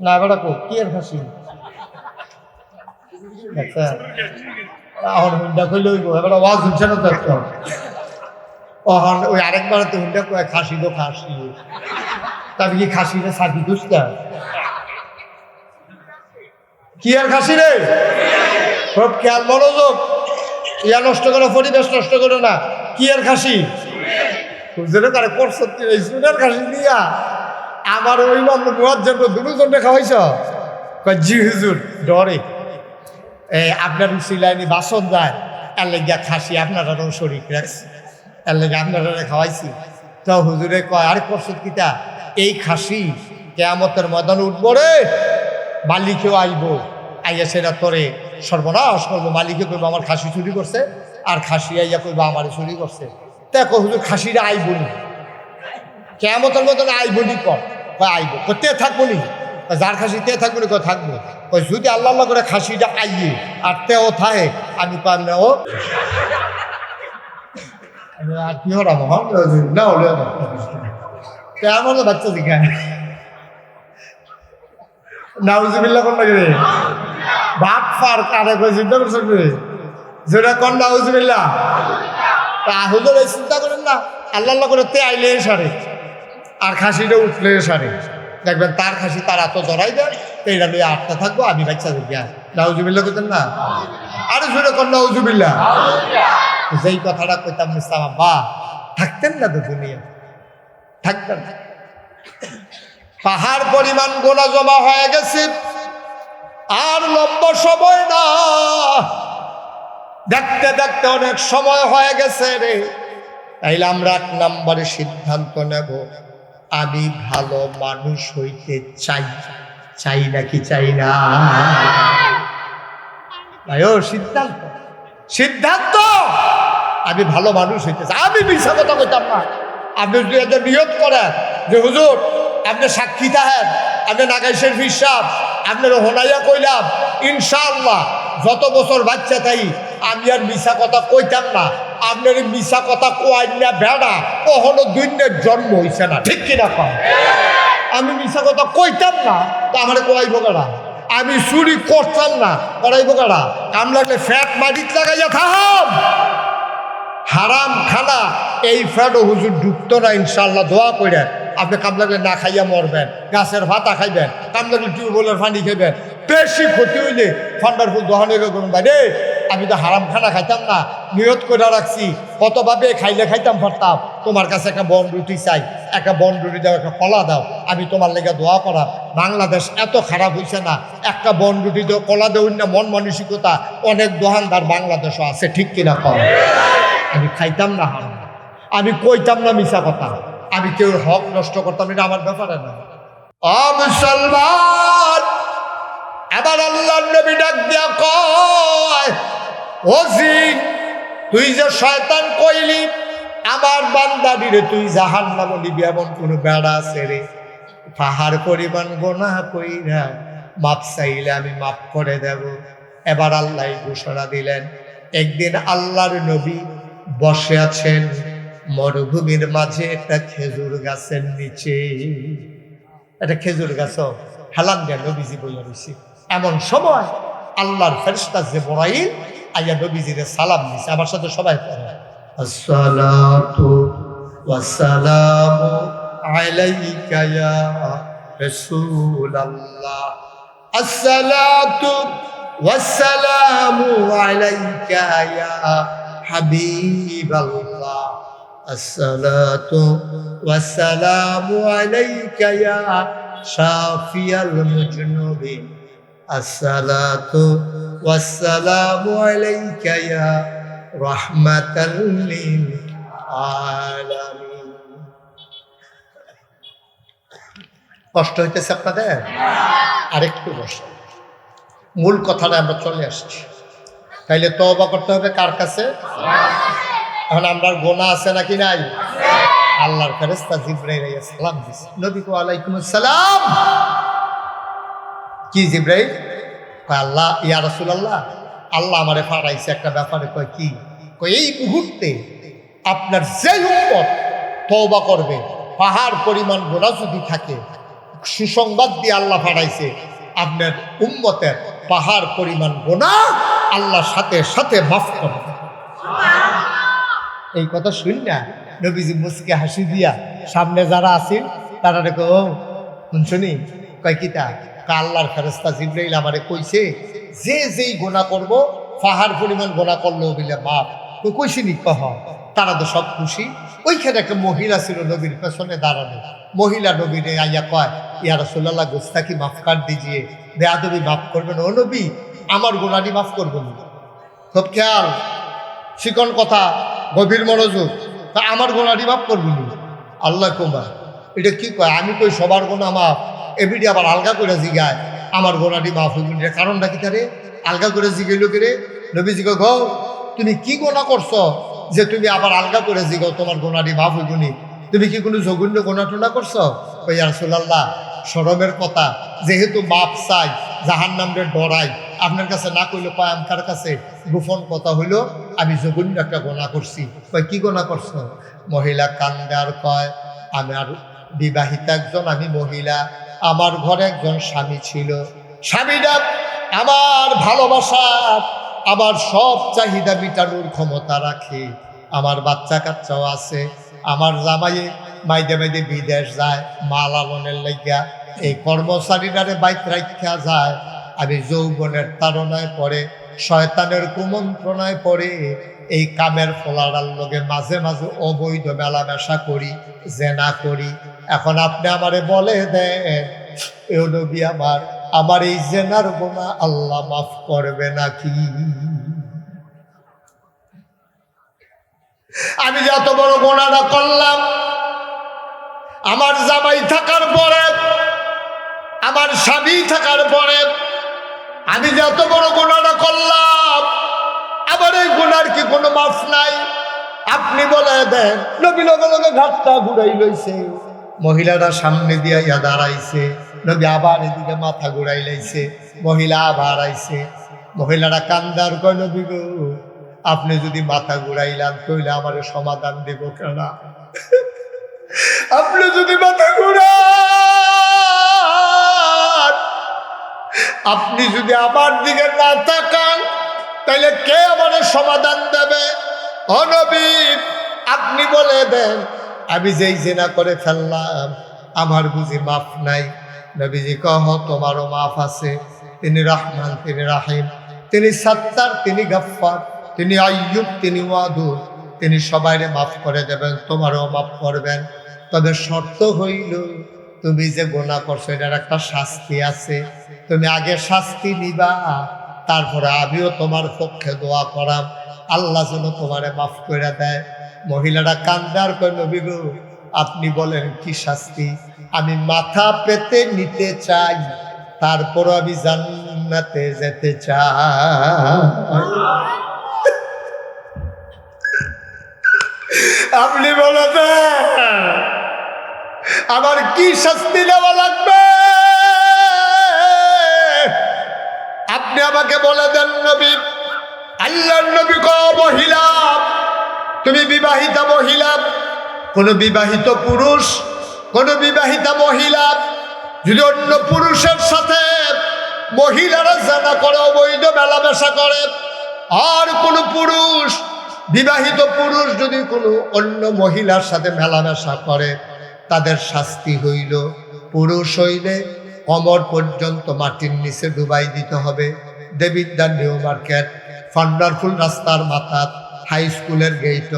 না এবার কি আর খাসি? আচ্ছা এখন হুন্ডা কইলে হইব, এবার ওয়াজ হচ্ছে না তো একটা। ওহন ওই আরেকবার তো হুন্ডা কয় খাসি তো খাসি, তবে কি খাসি রে সাথী দুষ্টা? কি আর খাসি রে? খুব খেয়াল মনোযোগ, ইয়া নষ্ট করো, পরিবেশ নষ্ট করো না। কি আর খাসি? হুজুরে তারা করছো সুনের খাসি দিয়া আমার ওই মুয়াজ্জিন দুজনকে খাওয়াইছ? কয় জি হুজুর, ডরে আপনার উসিলাইনি বাসন যায়, এর লেগিয়া খাসি আপনারাও শরীর রাখছি, এর লেগে আপনারা খাওয়াইছি। তো হুজুরে কয় আরে করছো কিতা? এই খাসি কেয়ামতের ময়দানে উঠবো রে, মালিকেও আইব, আইয়া সেটা তোরে সর্বনাশ করবো। মালিকে কইব আমার খাসি চুরি করছে, আর খাসি আইয়া কইব আমার চুরি করছে। দেখো হুজুর খাসিটা আইবনি, কেয়ামতের ময়দানে আইবনি। কয় আইব, তে থাকবো নি? যার খাসি তে থাকবো নি? কয় থাকবো। কয় যদি আল্লাহ আল্লাহ করে খাসিটা আইয়ে আর তেও থাকে, আমি পার না ও আর কি হলাম না হলে আমার তো বাচ্চা দিঘায় নাউজুবিল্লাহ কোন লাগে ভাত ফার কারে কই চিন্তা করছেন যেটা কোন নাউজুবিল্লাহ। তা হুজুর এই চিন্তা করেন না, আল্লাহ আল্লাহ করে তে আইলে সারে আর খাসিটা উঠলে সারে, দেখবেন তার খাসি তার এত জড়াই দেন, এইটা লইয়া আটটা থাকবো, আমি বাচ্চা দিঘা। নাউজুবিল্লাহ করতেন না? আরে শুনে কোন নাউজুবিল্লাহ। যেই কথাটা কইতাম ইসলাম আব্বা থাকতেন না তো দুনিয়া, থাকতেন না। পাহাড় পরিমাণ গোনা জমা হয়ে গেছে, আর লম্বা সময় না, দেখতে দেখতে অনেক সময় হয়ে গেছে রে। তাইলে আমরা 1 নম্বরে সিদ্ধান্ত নেব, আমি ভালো মানুষ হইতে চাই, চাই নাকি চাই না? সিদ্ধান্ত, সিদ্ধান্ত আমি ভালো মানুষ হইতে চাই। আমি মিথ্যা কথা কইতাম না। আপনি যদি এদের নিয়ত করেন যে হুজুর আপনি সাক্ষী থাকেন, আপনি নাগাইশের হিসাব আপনার হোনাইয়া কইলাম, ইনশাআল্লাহ যত বছর বাচ্চা তাই আমি আর মিশা কথা কইতাম না। আপনার মিশা কথা কোয়াই না বেড়া, কখনো দুইনের জন্ম হইছে না, ঠিক কিনা কয়? আমি মিশা কথা কইতাম না, তা আমার কোয়াইব কেডা? আমি চুরি করতাম না, করাইব কেডা? কাম লাগলে ফ্যাট মাটিত লাগাইয়া থাম। হারাম খানা এই ফ্যাটও হুজুর ঢুকতো না ইনশাল্লাহ, দোয়া করে। আপনি কাম লাগলে না খাইয়া মরবেন, গাছের ভাতা খাইবেন, কাম লাগলে টিউবওয়েলের পানি খাইবেন। বেশি ক্ষতি হইলে ফান্ডার ফুল দহনে করুন ভাই রে, আমি তো হারাম খানা খাইতাম না, নিয়ত করে রাখছি কতভাবে খাইলে খাইতাম পারতাম। তোমার কাছে একটা বন রুটি চাই, একটা বন রুটি দাও, একটা কলা দাও, আমি তোমার লেগে দোয়া করা। বাংলাদেশ এত খারাপ হয়েছে না, একটা বন রুটি দাও, কলা দেও না, মন মানসিকতা অনেক দোকানদার বাংলাদেশও আছে, ঠিক কিনা কম? আমি খাইতাম না হারাম, আমি কইতাম না মিশা কথা, আমি কেউ হক নষ্ট করতাম, এটা আমার ব্যাপারে না। মুসলমান, এবার আল্লাহর নবী ডাক দিয়া কয়, ও জিন, তুই যে শয়তান কইলি আমার বান্দাটিরে তুই জাহান্নামে নিবি, এমন কোন বেড়া আছে রে? পাহাড় পরিমাণ গোনাহ কইরা মাপ চাইলে আমি মাপ করে দেব। এবার আল্লাহ ঘোষণা দিলেন, একদিন আল্লাহর নবী বসে আছেন মরুভূমির মাঝে একটা খেজুর গাছের নিচে। একটা খেজুর গাছ হেলান দিয়ে নবীজি বইয়া রয়েছে। এমন সময় আল্লাহর ফেরেশতা জিবরাইল আইয়া নবীজিরে সালাম দিছে। আমার সাথে সবাই পড়ে, আসসালাতু ওয়াসসালামু আলাইকা ইয়া রাসূলুল্লাহ, আসসালাতু ওয়াসসালামু আলাইকা ইয়া হাবিবাল্লাহ, আসসালাতু ওয়াসসালামু আলাইকা ইয়া শাফিয়াল মুজনুবিন, আসসালাতু ওয়াসসালামু আলাইকা ইয়া রাহমাতাল লিল আলামিন। কষ্ট হইতেছে আপনাদের? আরেকটু বসে, মূল কথাটা আমরা চলে আসছি। তাইলে তওবা করতে হবে কার কাছে? এখন আমরা গোনা আছে নাকি নাই? আল্লাহর ফেরেশতা জিবরাইল আলাইহিস সালাম দিছে নবী কো আলাইকুমুস সালাম। কি জিবরাইল? কয় আল্লাহ, ইয়া রাসূলুল্লাহ, আল্লাহ আমারে পাঠাইছে একটা ব্যাপারে। কয় কি? কয় এই মুহূর্তে আপনার যে উম্মত তওবা করবে, পাহাড় পরিমাণ গোনা যদি থাকে, সুসংবাদ দিয়ে আল্লাহ পাঠাইছে আপনার উম্মতের পাহাড় পরিমাণ গোনা আল্লাহ সাথে সাথে মাফ করবে। এই কথা শুন না নবীজি মুসকে হাসি দিয়া সামনে যারা আছেন তারা দেখো, শুনি কয় কিতা? আল্লাহর ফেরেশতা জিবরাইল আমারে কইছে যে যেই গোনা করব পাহাড় পরিমাণ গোনা করলেও বিলে মাফ। কইছি নি? কহ। তারা তো সব খুশি। ওইখানে একটা মহিলা ছিল নবীর পেছনে দাঁড়ানো। মহিলা নবীরে আইয়া কয়, ইয়া রাসূলুল্লাহ, গুস্তাকি মাফ কার দিজিয়ে, বেয়াদবি মাফ করবেন। ও নবী, আমার গোনাটি মাফ করবেন। খুব খেয়াল, শিকন কথা, গভীর মনোযোগ। তা আমার গোনাটি মাফ করবেন। আল্লাহ কুমার এটা কি কয়? আমি কই সবার গোনা মাফ, এবিডি আবার আলগা করে জিগায় আমার গোনাটি মাফ হইব। কারণটা কি? তারে আলগা করে জিগাইল কে রে? নবীজি কয়, গো তুমি কি গোনা করছো যে তুমি আবার আলগা করে জিগাও তোমার গোনাটি মাফ হইব নি? তুমি কি কোনো জঘন্য গোনা টোনা করছো? কই ইয়া রাসূলুল্লাহ, শরমের কথা, যেহেতু মাপ চাই, জাহান্নামের ডরাই, আপনার কাছে না কইলে কয় আমকার কাছে গোপন কথা হইল আমি জঘন্য একটা গোনা করছি। কয় কি গোনা করছো? মহিলা কান্দে আর কয়, আমার বিবাহিতা একজন আমি মহিলা, আমার ঘরে একজন স্বামী ছিল। স্বামীটা আমার ভালোবাসা, আমার সব চাহিদা মিটানোর ক্ষমতা রাখে, আমার বাচ্চা কাচ্চাও আছে, আমার জামাইয়ে মাইদে মাইদে বিদেশ যায় মাল আলনের লাইগা, এই কর্মচারীরারে বাইক রাখা যায়। আমি যৌবনের তাড়নায় পড়ে, শয়তানের কুমন্ত্রণায় পড়ে এই কামের ফলার লগে মাঝে মাঝে অবৈধ মেলামেশা করি, জেনা করি। এখন আপনি আমারে বলে দেন, এ নবী আমার এই জেনার গোনা আল্লাহ মাফ করবে নাকি? আমি যে এত বড় গোনাটা করলাম, আমার জামাই থাকার পরে, আমার স্বামী থাকার পরে আমি যে এত বড় গোনাটা করলাম, আমার এই গোনার কি কোনো মাফ নাই? আপনি বলে দেন। নবী লগে লগে ঘাটটা ঘুরাই লইছে। মহিলারা সামনে দিয়া ইয়া দাঁড়াইছে। নবী আবার এদিকে মাথা ঘুরাই লাইছে। মহিলা আবার আইছে। মহিলারা কান্দার কয়, নবী গো, আপনি যদি মাথা ঘুরাইলাম তইলে আমার সমাধান দেব কেন? আপনি যদি মাথা ঘুরান, আপনি যদি আমার দিকে না তাকান, তাইলে কে আমার সমাধান দেবে? ও নবী, আপনি বলে দেন, আমি যেই জেনা করে ফেললাম আমার বুঝি মাফ নাই? নবীজি কহ, তোমারও মাফ আছে। তিনি রহমান, তিনি রাহিম, তিনি সাত্তার, তিনি গাফফার, তিনি আইয়ুব, তিনি ওয়াদুদ, তিনি সবাইরে মাফ করে দেবেন, তোমারও মাফ করবেন। তবে শর্ত হইল তুমি যে গোনা করছো এটার একটা শাস্তি আছে, তুমি আগে শাস্তি নিবা, তারপরে আমিও তোমার পক্ষে দোয়া করাম আল্লাহ যেন তোমারে মাফ করে দেয়। মহিলাটা কান্দার কই, নবী গো, আপনি বলেন কি শাস্তি? আমি মাথা পেতে নিতে চাই, তারপরও আমি জান্নাতে যেতে চাই। আপনি বলে দেন, আমার কি শাস্তি নেওয়া লাগবে? আপনি আমাকে বলে দেন নবী, আল্লাহর নবী মহিলা, তুমি বিবাহিতা মহিলা, কোন বিবাহিত পুরুষ, কোন বিবাহিতা মহিলা যদি অন্য পুরুষের সাথে মহিলারা জানা করে, অবৈধ মেলামেশা করে, আর কোন পুরুষ, বিবাহিত পুরুষ যদি কোনো অন্য মহিলার সাথে মেলামেশা করে, তাদের শাস্তি হইল পুরুষ হইলে কমর পর্যন্ত মাটির নিচে ডুবাই দিতে হবে। দেবিদ্যার নিউ মার্কেট, ফান্ডারফুল রাস্তার মাথা, হাই স্কুলের গেইট,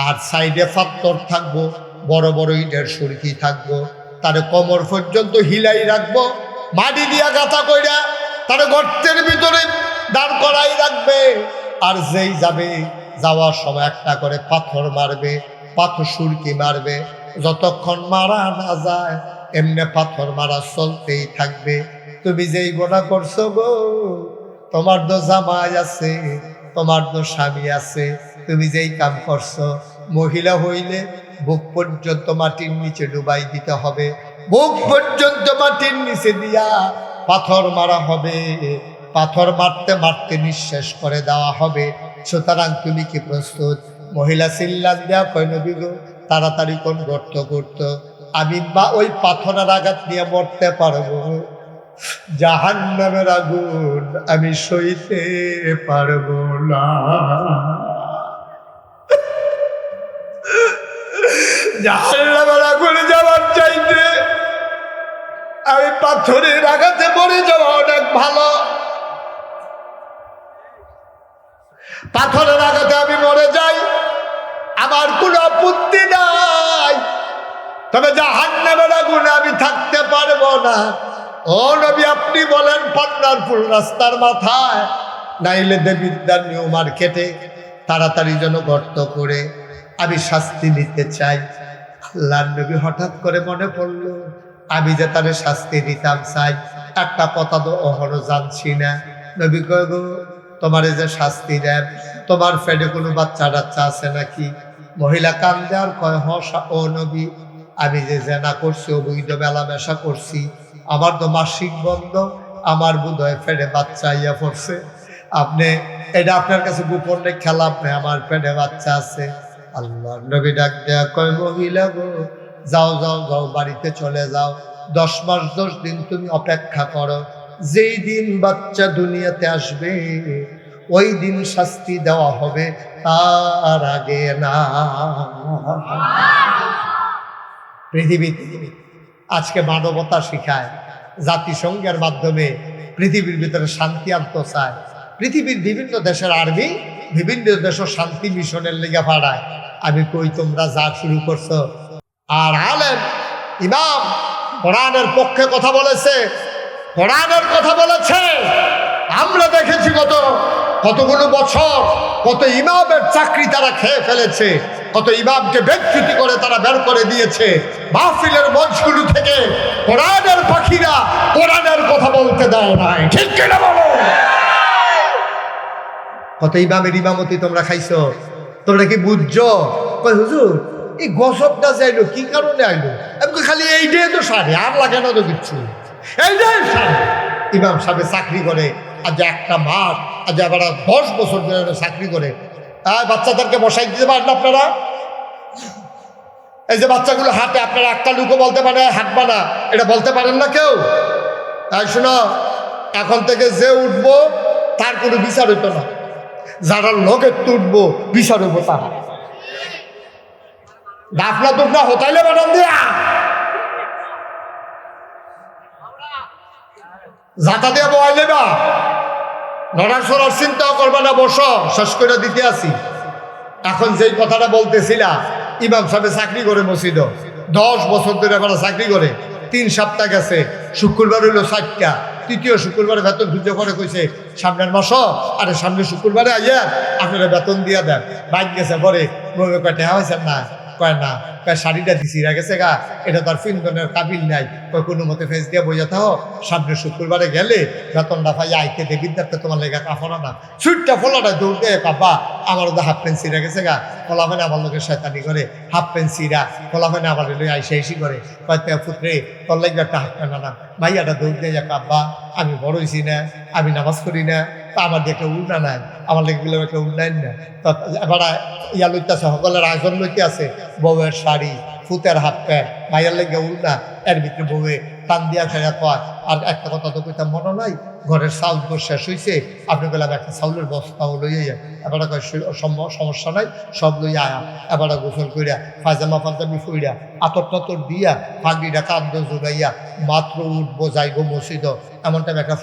আর সাইডে পাথর থাকবো, বড় বড় ইটের সুরকি থাকবো, তার কোমর পর্যন্ত হিলাই রাখবো, মাটি দিয়া গাঁথা কইরা তার গর্তের ভিতরে দাঁড় করাই রাখবে। আর যেই যাবে, যাওয়ার সময় একটা করে পাথর মারবে, পাথর সুরকি মারবে, যতক্ষণ মারা না যায় এমনি পাথর মারা চলতেই থাকবে। তুমি যেই গোনা করছো গো, তোমার তো জামাই আছে, তোমার তো স্বামী আছে, তুমি যেই কাম করছো, মহিলা হইলে বুক পর্যন্ত মাটির নিচে ডুবাই দিতে হবে, বুক পর্যন্ত মাটির নিচে দিয়া পাথর মারা হবে, পাথর মারতে মারতে নিঃশেষ করে দেওয়া হবে। সুতরাং তুমি কি প্রস্তুত? মহিলা চিল্লান দেয়া কয়, নবী গো তাড়াতাড়ি কোন গর্ত করত, আমি বা ওই পাথরের আঘাত নিয়ে মরতে পারবো, জাহান্নামের আগুন আমি সইতে পারবো না। জাহান্নামের আগুনে যাওয়ার চাইতে আমি পাথরের আঘাতে মরে যাওয়া অনেক ভালো। পাথরের আঘাতে আমি মরে যাই, আমার কোনো আপত্তি নাই, তবে জাহান্নামের আগুনে আমি থাকতে পারবো না। ও নবী, আপনি বলেন পান্নারপুর রাস্তার মাথায়, নাইলে দেবিদ্যার নিউ মার্কেটে তাড়াতাড়ি যেন গর্ত করে আমি শাস্তি নিতে চাই। আল্লাহর নবী হঠাৎ করে মনে পড়লো, আমি যে তারে শাস্তি দিতাম চাই, একটা কথা তো অহরো জানছি না। নবী কয়, গো তোমারে যে শাস্তি দেন, তোমার পেটে কোনো বাচ্চা টাচ্চা আছে নাকি? মহিলা কান্দে আর কয়, ও নবী, আমি যে জেনা করছি, অবৈধ মেলামেশা করছি, আমার তো মাসিক বন্ধ, আমার বোধ হয় পেটে বাচ্চা ইয়া পড়ছে, আপনি এটা আপনার কাছে গোপন খেলা, আপনি আমার পেটে বাচ্চা আছে। আল্লাহ নবী ডাক দেয়া কয়, মহিলা গো, যাও যাও যাও, বাড়িতে চলে যাও, 10 মাস 10 দিন তুমি অপেক্ষা করো, যেই দিন বাচ্চা দুনিয়াতে আসবে ওই দিন শাস্তি দেওয়া হবে, তার আগে না। পৃথিবীতে আজকে মানবতা শিখায়, জাতিসংঘের মাধ্যমে পৃথিবীর ভিতরে শান্তি আনতে চায়। পৃথিবীর বিভিন্ন দেশের আর্মি বিভিন্ন দেশের শান্তি মিশনের লেগে পাঠায়। আমি কই, তোমরা যা শুরু করছো। আর আলেম ইমাম কোরআনের পক্ষে কথা বলেছে, কোরআনের কথা বলেছে। আমরা দেখেছি কতগুলো বছর কত ইমামের চাকরি তারা খেয়ে ফেলেছে, কত ইমামকে বেজ্জতি করে তারা বের করে দিয়েছে। মাহফিলের মঞ্চগুলো থেকে কোরআনের পাখিরা কোরআনের কথা বলতে দেয় নাই, ঠিক কিনা বলো? কত ইমামের ইমামতি তোমরা খাইছো, তোমরা কি বুঝছো? কই হুজুর, এই গসবটা যাইলো কি কারণে আইলো? আমি খালি এইটাই তো সারে, আর লাগে না তো কিচ্ছু, এইটাই সারে। ইমাম সাহেব চাকরি করে, আজ একটা মাস, আজ আবার 10 বছর ধরে চাকরি করে। বাচ্চাদেরকে বসাই দিতে পারেন আপনারা? এই যে বাচ্চাগুলো হাঁটে, আপনারা একটা লুকো বলতে পারে হাঁটবা না, এটা বলতে পারেন না কেউ? তাই শোনো, এখন থেকে যে উঠবো তার কোনো বিচার হইতো না, যারা লোকের তুটবো বিচার হইব তারা। ডাফনা টুকনা হোতাইলে বানান দিয়া জাতা দিয়ে বয়াইলে বা নড়ার সরার চিন্তাও করবা না, বসো, শেষ করে দিতে আসি। এখন যেই কথাটা বলতেছিলাম, ইমাম সাহেব চাকরি করে মসজিদ 10 বছর ধরে আমরা চাকরি করে, 3 সপ্তাহ গেছে, শুক্রবার হইলো 4টা, তৃতীয় শুক্রবারে বেতন খুঁজে করে কইছে সামনের মাস, আরে সামনের শুক্রবারে আইয়া আপনারা বেতন দিয়া দেন। বাইক গেছে পরে কয় টাকা হয়েছেন না, কয় না, শাড়িটা দিছি গেছে গা, এটা তার ফিন্দনের কাবিল নাই, কোনো মতে ফেস দিয়ে বইয়া থাকো, সামনে শুক্রবারে গেলে বেতনটা পাই আইতে দেবিদ্যার্থে তোমার লেগা কাপড় না সুইটটা ফোলাটা দৌড় দেয় কাপা আমার ওদের হাফ প্যান্ট সিরা গেছে গা, ফলাফেনে আমার লোকের শয়তানি করে হাফ প্যান্ট সিরা ফলাফেনে আবার লই আইসে আইসি করে কয়েকটা পুত্রে তোর লাগবে একটা হাফ প্যান্ট আনা, ভাইয়াটা দৌড় দেয় কাব্বা আমি বড় হয়েছি না, আমি নামাজ করি না, তা আমার দিয়ে একটা উল্টা নাই, আমার লেগে একটা উল্টাইন না। তো এবার ইয়া লইতেছে সকলের আয়োজন লইতে আছে, বউয়ের শাড়ি ফুতের হাফ প্যান্ট ভাইয়ার লেগে উল্টা, এর ভিতরে বউয়ে টান দিয়া ফেরা কয় আর একটা কথা তো কইতাম মনে নাই, ঘরের চাউল তো শেষ হয়েছে, আপনি বললাম একটা চাউলের বস্তাও লইয়া, এবার কয় সমস্যা নাই সব লইয়া আয়া, এবার গোসল কইরা পায়জামা পাঞ্জাবি ফুইরা আতর টাতর দিয়া ফাঁকিটা কান্দ জোগাইয়া মাত্র উঠবো যাইবো মসজিদ, এমন টাইম একটা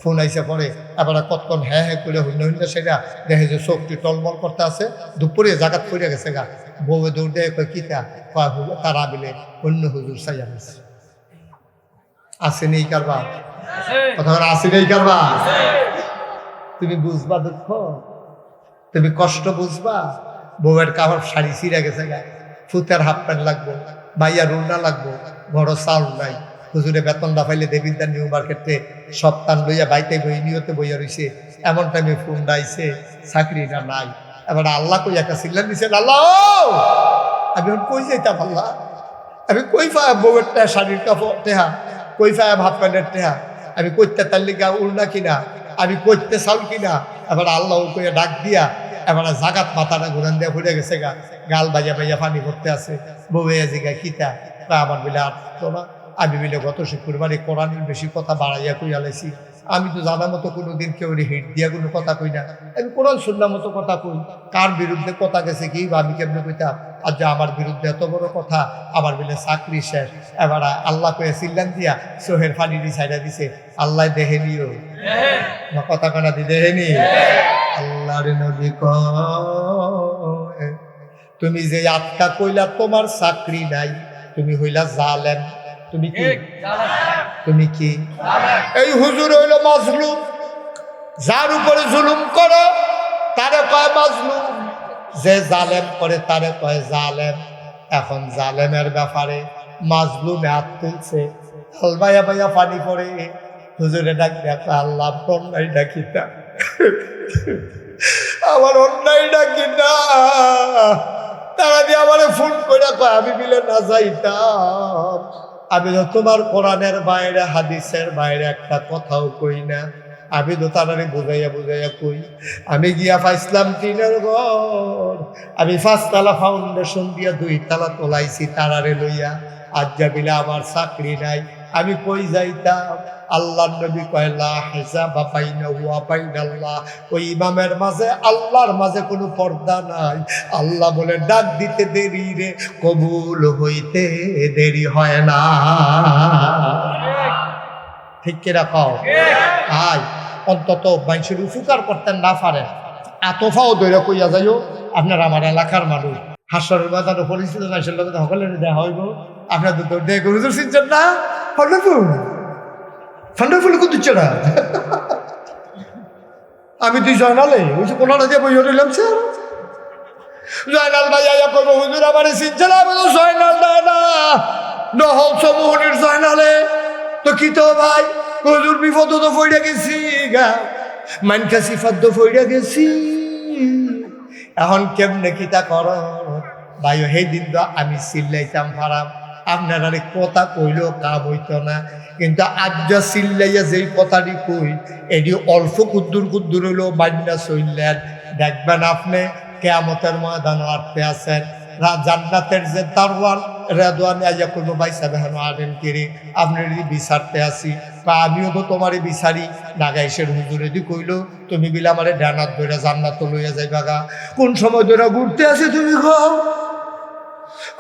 ফোন আইসে পরে এবার কতক্ষণ হ্যাঁ হ্যাঁ করে হইন হইন সেটা দেখে যে চোখটি টলমল করতে আছে, দুপুরে জাগাত করে গেছে গা, বউয়ে দৌড় দেয় কয় কিতা কয় তারা বিলে অন্য হুজুর সাইয়া গেছে। আসে নেই কারবা কথা আসে নেই কারবা, তুমি বুঝবা দুঃখ, তুমি কষ্ট বুঝবা, বউয়ের কাপড় শাড়ি ছিঁড়ে গেছে গা, ফুতের হাফ প্যান্ট লাগবো, ভাইয়া রুনা লাগবো, বড় চাউল নাই, হুজুরে বেতন না পাইলে দেবিদ্যার নিউ মার্কেটে সপ্তাহ লইয়া বাইতে বই নিয়তে বইয়া রইছে, এমন টাইমে ফোন ডাইছে চাকরিটা নাই, এবার আল্লাহ কই একটা সিগন্যাল দিছে, আল্লাহ আমি কই যাইতাম, আল্লাহ আমি কই পাই বউয়ের টেহা শাড়ির কাপড় টেহা, কই পাই হাফ প্যান্টের টেহা, আমি কইতে তার লিগা উড়না কিনা, আমি কইতে চাউল কিনা, এবার আল্লাহ কইয়া ডাক দিয়া এবার জাগাত মাথাটা ঘুরান দিয়া ঘুরে গেছে গা, গাল বাজা বাজা পানি ভরতে আছে, বউয়ে জিগা কিতা আমার বিলে আর না, আমি বিলে গত শুক্রবারে কোরআনের বেশি কথা বাড়াইয়া কইয়া লাইছি, আমি তো জানা মতো কোনোদিন কেউ হিট দিয়া কোনো কথা কই না, আমি কোরআন শুনলাম মতো কথা কই, কার বিরুদ্ধে কথা গেছে কি বা আমি কেমনে কইতাম, আর যে আমার বিরুদ্ধে এত বড় কথা, আমার বিলে চাকরি শেষ, এবার আল্লাহ কয়ে চিল্লান দিয়া সোহের ফানিরি ছাইড়া দিছে, আল্লাহ দেহে নিও কথা কানা দি দেহে নি, আল্লাহর নবী কয় তুমি যে আত্মা কইলা তোমার চাকরি নাই, তুমি হইলা জালেম, তুমি কি তুমি কি এই হুজুর হইল মাজলুম, যার উপরে জুলুম করো তারে কয় মাজলুম, যে জালেম করে তারে কয় জালেম, এখন জালেমের ব্যাপারে মাজলুমে হাত তুলছে, আলবাইয়া বাইয়া পানি পড়ে, হুজুরে ডাক দেখা আল্লাহ অন্যায় ডাকিতা আমার অন্যায় ডাকিতা, তারা দিয়ে আমার ফোন করে কয় আমি মিলে না যাইতাম, আমি তো তোমার কোরআনের বাইরে হাদিসের বাইরে একটা কথাও কই না, আমি তো তারারে বুঝাইয়া বুঝাইয়া কই, আমি গিয়া পাইছিলাম টিনের ঘর, আমি 5 তলা ফাউন্ডেশন দিয়া 2 তলা তোলাইছি তারারে লইয়া, আজ যাবিলে আমার চাকরি নাই, আমি কই যাইতাম, আল্লাহর নবী কয় লা হিসাবা বাইনাহু ওয়া বাইনাল্লাহ, ওই ইমামের মাঝে আল্লাহর মাঝে কোনো পর্দা নাই, আল্লাহ বলে ডাক দিতে দেরি রে কবুল হইতে দেরি হয় না, ঠিক কিনা কও আই অন্তত মানুষের উপকার করতে না পারেন, আতফাও দৈরা কইয়া যাইও আপনার আমার এলাকার মানুষ, হাসরের বাজারে পরিচিত মানুষের লোক সকলের দেখা হইব, আপনার দুটো ডেকে হুজুর চিনছেন না, ফান্ডারফুল কুদিচ্ছে না, আমি তুই জয়নালে ওই যে কোনটা দিয়ে বই রইলাম স্যার, জয়নাল ভাই আয়া করবো হুজুর আমার চিনছে না, আমি তো জয়নাল না নহল সমুহনির জয়নালে, তো কি তো ভাই হুজুর বিপদ তো পড়ে গেছি গা, মানকা সিফাত তো পড়ে গেছি, এখন কেমনে কিতা কর ভাই, সেই দিন তো আমি চিল্লাইতাম পারাম, আপনারা কথা কইলেও কাম হইতো না, কিন্তু আজ যা চিল্লাইয়া যেই কথাটি কই এটি অল্প কুদ্দুর কুদ্দুর হইলেও বান্যা চললেন, দেখবেন আপনি কেয়ামতের ময়দান আটতে আছেন, জান্নাতের যে দারওয়ান রেদওয়ানে আইয়া করবো ভাই সাহেব হেন আনেন কিরে আপনার বিচারতে আসি, বা আমিও তো তোমারই বিচারি, নাগাইশের হুজুরে দি কইল তুমি বিলে আমারে ডানাত ধরে জান্নাত লইয়া যাইবা গা, কোন সময় ধরে ঘুরতে আসি তুমি গো,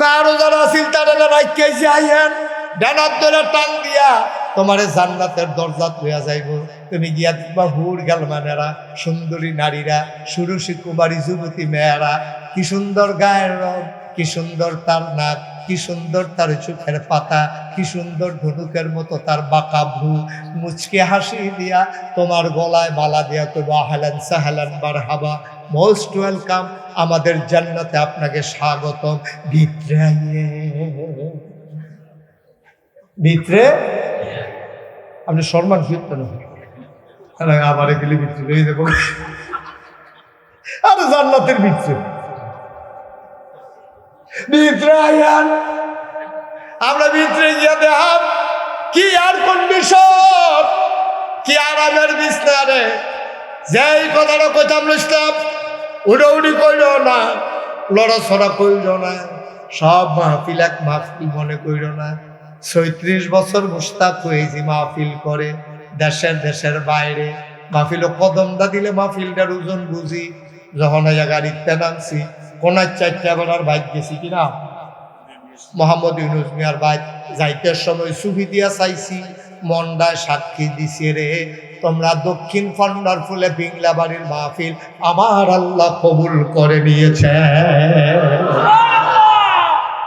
কারো যারা আসিল তারা রাখছে আইয়েন ডানাত ধরে টান দিয়া তোমারে জান্নাতের দরজা লইয়া যাইব, তুমি গিয়া দেখবা হুর গালমানেরা সুন্দরী নারীরা সুরুষী কুমারী যুবতী মেয়েরা, কি সুন্দর গায়ের রং, কি সুন্দর তার নাক, কি সুন্দর তার চোখের পাতা, কি সুন্দর ধনুকের মতো তার বাঁকা ভ্রু, মুচকে হাসি দিয়া তোমার গলায় মালা দিয়া কইব আহলান সাহলান মারহাবা, মোস্ট ওয়েলকাম, আমাদের জান্নাতে আপনাকে স্বাগতম, ভিতরে আইয়ে, ভিতরে। আপনি সম্মান কীর্তন আবার গেলে ভিতরে লই দেব, আর জান্নাতের ভিতরে ভিতরে আইয়ান। আমরা ভিতরে গিয়া দেখাম কি আর কন্ডিশন, কি আরামের বিছনা রে। যেই কথাটা কইতাম ইসলাম, উড়ি কইল না, লড়াছড়া কইল না, সব মাহফিল এক মাহফিল মনে কইল না। ৩৬ বছর মুস্তাক হয়েছি মাহফিল করে, দেশের বাইরে মাহফিল কদমটা দিলে মাহফিলটার ওজন বুঝি। যখন গাড়িতে নামছি, কোনার ৪টা বেলার বাইক গেছি কিনা মোহাম্মদ ইউনুস মিয়ার বাইক, যাইতে সময় সুফি দিয়া চাইছি, মন্ডায় সাক্ষী দিছে রে, তোমরা দক্ষিণ ফন্ডার ফুলে পিংলা বাড়ির মাহফিল আমার আল্লাহ কবুল করে নিয়েছে।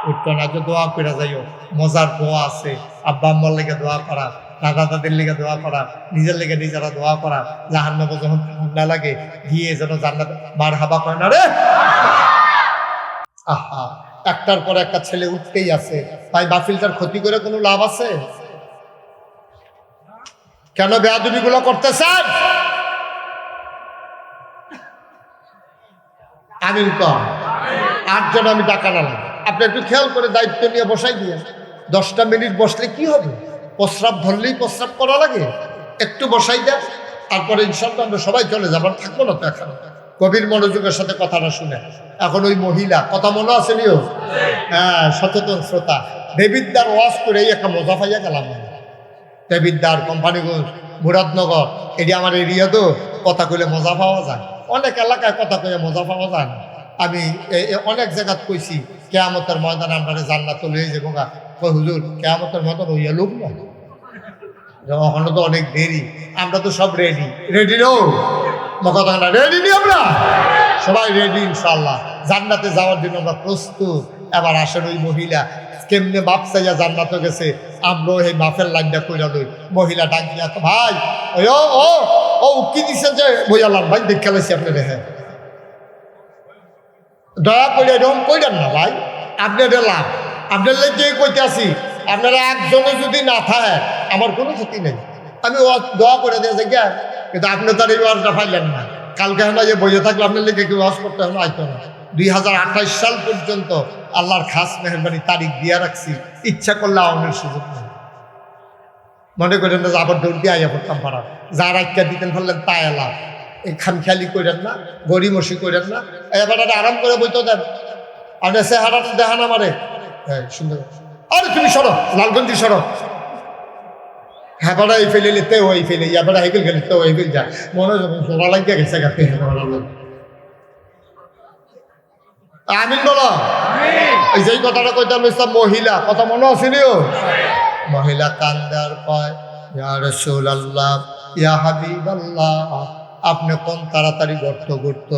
উঠনা যে দোয়া করে যাইও, মজার দোয়া আছে, আব্বা আম্মার লেগে দোয়া করা, দাদা দাদির লেগে দোয়া করা, নিজের লেগে নিজেরা দোয়া করা, জাহান্নামে যখন ঠান্ডা লাগে গিয়ে যেন জান্নাত মারহাবা কয় না রে। আহা, একটার পর একটা ছেলে উঠতেই আছে, তাই মাহফিলটার ক্ষতি করে কোনো লাভ আছে? কেন বেয়াদবি গুলো করতেছেন? আমিন কর। 8 জন আমি ডাকা না লাগে, আপনি একটু খেয়াল করে দায়িত্ব নিয়ে বসাই দিয়ে 10টা মিনিট বসলে কি হবে? প্রস্রাব ধরলেই প্রস্রাব করা লাগে, একটু বসাই দেন, তারপরে ইনশাল্লাহ আমরা সবাই চলে যাবার, থাকবো না তো এখন। গভীর মনোযোগের সাথে কথাটা শুনে। এখন ওই মহিলা কথা মনে আছে নিও, হ্যাঁ, সচেতন শ্রোতা, দেবিদ্দার ওয়াজ করে একটা মজা পাইয়া গেলাম। দেবিদ্দার, কোম্পানিগঞ্জ, মুরাদনগর, এটি আমার এরিয়া তো, কথা কইলে মজা পাওয়া যায়। অনেক এলাকায় কথা কইলে মজা পাওয়া যায় না। আমি অনেক জায়গাত কইছি কেয়ামতের ময়দান আমরা জান্নাত লয়ে যাবো গা। কই হুজুর কেয়ামতের ময়দান হইয়া লোক না, ওখানে তো অনেক দেরি, আমরা তো সব রেডি। রেডি নো কথা রেডি নি, আমরা সবাই রেডি ইনশাল্লাহ, জান্নাতে যাওয়ার জন্য আমরা প্রস্তুত। এবার আসেন ওই মহিলা কেমনে বাপ চাইয়া জান্নাতে গেছে, আমরাও এই বাপের লাইনটা কইরা লই। মহিলা ডাক দিয়া, ভাই ও কি দিচ্ছেন যে বইয়ালাম ভাই, দেখে লাইছি আপনি রেখে, দয়া করে এরকম কইলেন না ভাই, আপনাদের লাভ, আপনার লেগে কইতে আসি, আপনারা একজনে যদি না থাকে আমার কোনো ক্ষতি নেই, আমি দোয়া করে দিয়ে যাই। কিন্তু আপনি তার এই ওয়াজটা পাইলেন না, কালকে আমরা যে বইয়ে থাকলে আপনার লেগে কেউ ওয়াজ করতে এখন আইতো না। 2028 সাল পর্যন্ত আল্লাহর খাস মেহরবানি তারিখ দিয়ে রাখছি, ইচ্ছা করলে আওয়ামের সুযোগ নেই। মনে করেন না যে আবার দৌড় দিয়ে আইয়া পড়তাম পারা, যার আজ্ঞা দিতেন ফেললেন তাই এলাম, এই খামখেয়ালি করেন না, গড়িমসি করেন না, এবার আরাম করে বইতে দেন। আপনি চেহারাটা দেখান আমারে, হ্যাঁ সুন্দর, আরে তুমি সরো, লালগঞ্জি সরো, হ্যাঁ বেড়া এই ফেলে তেও এই ফেলে, ইয়া বেড়া এই ফেল গেলে তেও এই ফেল যায়, মনে জোড়া লাগিয়ে গেছে গাতে। আমিন বলো। এই যে কথাটা কইতাম ইসলাম, মহিলা কথা মনে আসেনিও, মহিলা কান্দার কয়, ইয়া রাসূলুল্লাহ, ইয়া হাবিবাল্লাহ, আপনি কোন তাড়াতাড়ি গর্ত করত,